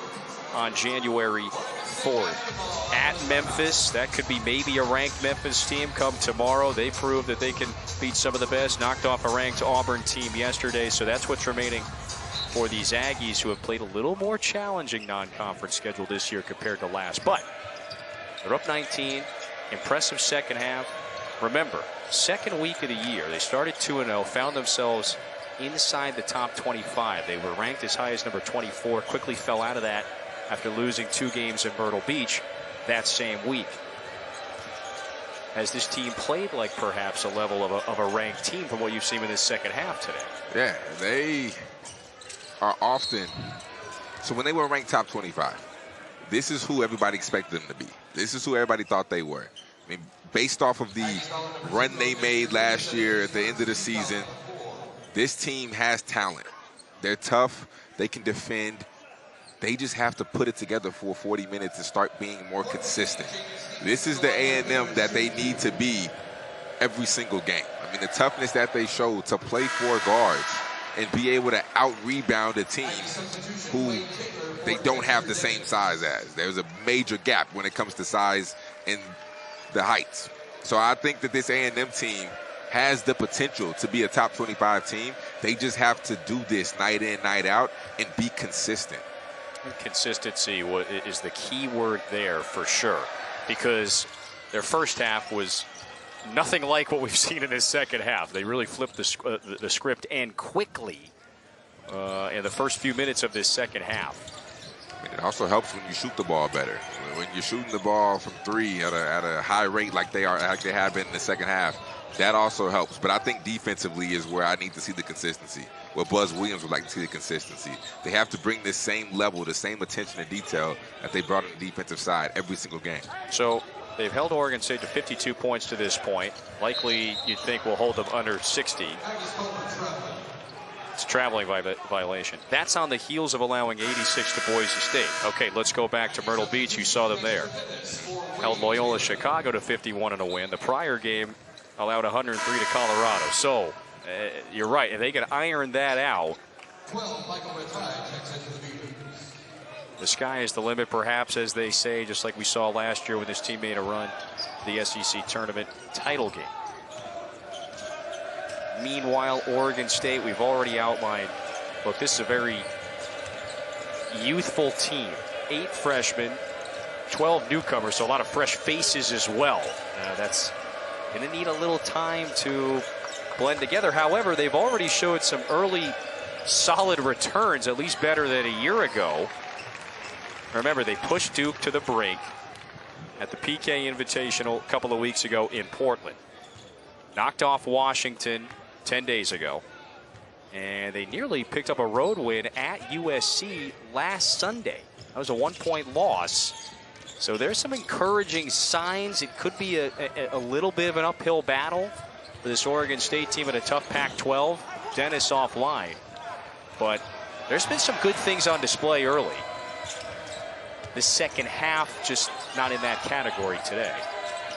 on January 4th. At Memphis, that could be maybe a ranked Memphis team come tomorrow. They proved that they can beat some of the best. Knocked off a ranked Auburn team yesterday, so that's what's remaining for these Aggies, who have played a little more challenging non-conference schedule this year compared to last. But they're up 19. Impressive second half. Remember, second week of the year, they started 2-0, found themselves inside the top 25. They were ranked as high as number 24, quickly fell out of that after losing 2 games in Myrtle Beach that same week. Has this team played like perhaps a level of a ranked team from what you've seen in this second half today? Yeah, they are often. So when they were ranked top 25, this is who everybody expected them to be. This is who everybody thought they were. I mean, based off of the run they made last year at the end of the season, this team has talent. They're tough. They can defend. They just have to put it together for 40 minutes and start being more consistent. This is the A&M that they need to be every single game. I mean, the toughness that they showed to play 4 guards and be able to out-rebound a team who they don't have the same size as. There's a major gap when it comes to size and the heights. So I think that this A&M team has the potential to be a top 25 team. They just have to do this night in, night out, and be consistent. Consistency is the key word there for sure, because their first half was nothing like what we've seen in this second half. They really flipped the script, and quickly in the first few minutes of this second half. I mean, it also helps when you shoot the ball better. When you're shooting the ball from 3 at a high rate like they have been in the second half, that also helps. But I think defensively is where I need to see the consistency, where Buzz Williams would like to see the consistency. They have to bring this same level, the same attention to detail that they brought on the defensive side every single game. So they've held Oregon State to 52 points to this point. Likely, you'd think we'll hold them under 60. It's a traveling violation. That's on the heels of allowing 86 to Boise State. Okay, let's go back to Myrtle Beach. You saw them there. Held Loyola Chicago to 51 in a win. The prior game allowed 103 to Colorado. So you're right. If they can iron that out, the sky is the limit, perhaps, as they say, just like we saw last year when this team made a run to the SEC tournament title game. Meanwhile, Oregon State, we've already outlined, look, this is a very youthful team. 8 freshmen, 12 newcomers, so a lot of fresh faces as well. That's going to need a little time to blend together. However, they've already showed some early solid returns, at least better than a year ago. Remember, they pushed Duke to the brink at the PK Invitational a couple of weeks ago in Portland. Knocked off Washington 10 days ago. And they nearly picked up a road win at USC last Sunday. That was a 1-point loss. So there's some encouraging signs. It could be a little bit of an uphill battle for this Oregon State team in a tough Pac-12. Dennis offline. But there's been some good things on display early. The second half just not in that category today.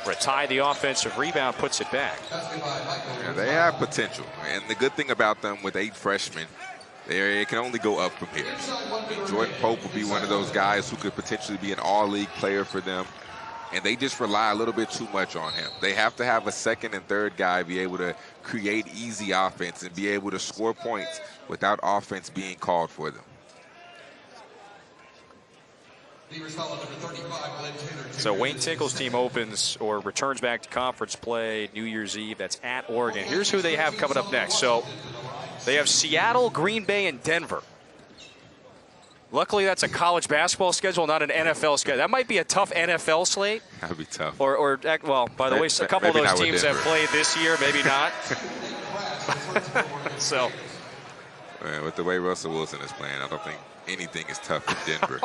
Ratai, the offensive rebound, puts it back. Yeah, they have potential. And the good thing about them with 8 freshmen, it can only go up from here. I mean, Jordan Pope will be one of those guys who could potentially be an all-league player for them. And they just rely a little bit too much on him. They have to have a second and third guy be able to create easy offense and be able to score points without offense being called for them. So Wayne Tinkle's team opens or returns back to conference play New Year's Eve. That's at Oregon. Here's who they have coming up next. So they have Seattle, Green Bay, and Denver. Luckily, that's a college basketball schedule, not an NFL schedule. That might be a tough NFL slate. That would be tough. Or well, by the way, a couple of those teams have played this year, maybe not. So. Man, with the way Russell Wilson is playing, I don't think anything is tough in Denver.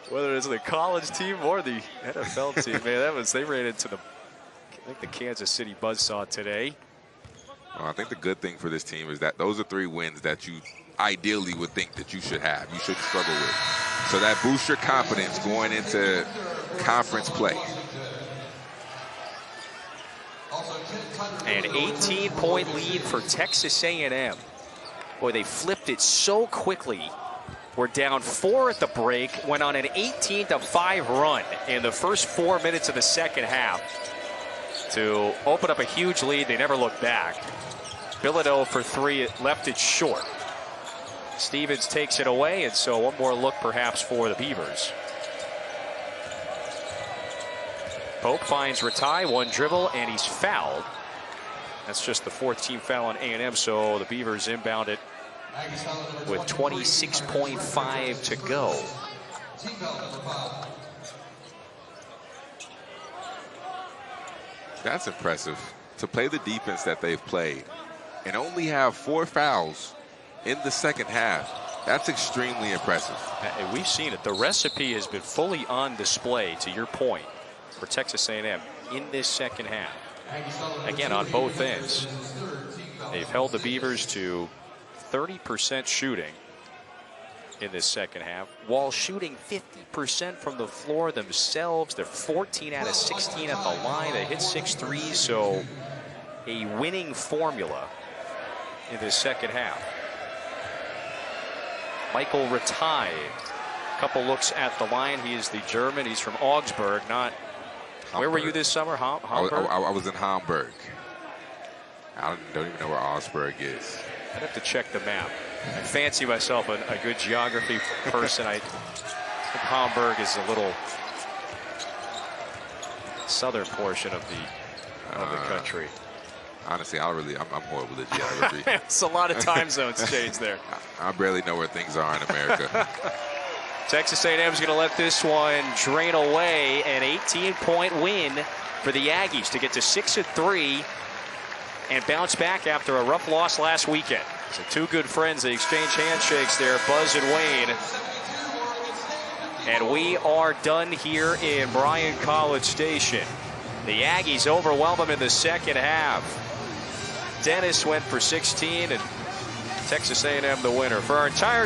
Whether it's the college team or the NFL team, man, they ran into the Kansas City buzzsaw today. Well, I think the good thing for this team is that those are 3 wins that you ideally would think that you should have. You shouldn't struggle with. So that boosts your confidence going into conference play. An 18-point lead for Texas A&M. Boy, they flipped it so quickly. We're down 4 at the break, went on an 18-5 run in the first 4 minutes of the second half to open up a huge lead. They never looked back. Bilodeau for 3, left it short. Stevens takes it away, and so one more look perhaps for the Beavers. Pope finds Ratai, 1 dribble, and he's fouled. That's just the 4th team foul on A&M, so the Beavers inbound it with 26.5 to go. That's impressive. To play the defense that they've played and only have 4 fouls in the second half, that's extremely impressive. And we've seen it. The recipe has been fully on display, to your point. for Texas A&M in this second half. Again, on both ends. They've held the Beavers to 30% shooting in this second half, while shooting 50% from the floor themselves. They're 14 out of 16 at the line. They hit 6 threes, so a winning formula in this second half. Michael Rataj, a couple looks at the line. He is the German. He's from Augsburg, not. Hamburg. Where were you this summer? Hamburg? I was in Hamburg. I don't even know where Augsburg is. I'd have to check the map. I fancy myself a good geography person. I think Hamburg is a little southern portion of the country. Honestly, I'm horrible at geography. It's a lot of time zones change there. I barely know where things are in America. Texas A&M is going to let this one drain away. An 18-point win for the Aggies to get to 6-3 and bounce back after a rough loss last weekend. So two good friends, they exchange handshakes there, Buzz and Wayne. And we are done here in Bryan College Station. The Aggies overwhelm them in the second half. Dennis went for 16, and Texas A&M the winner. For our entire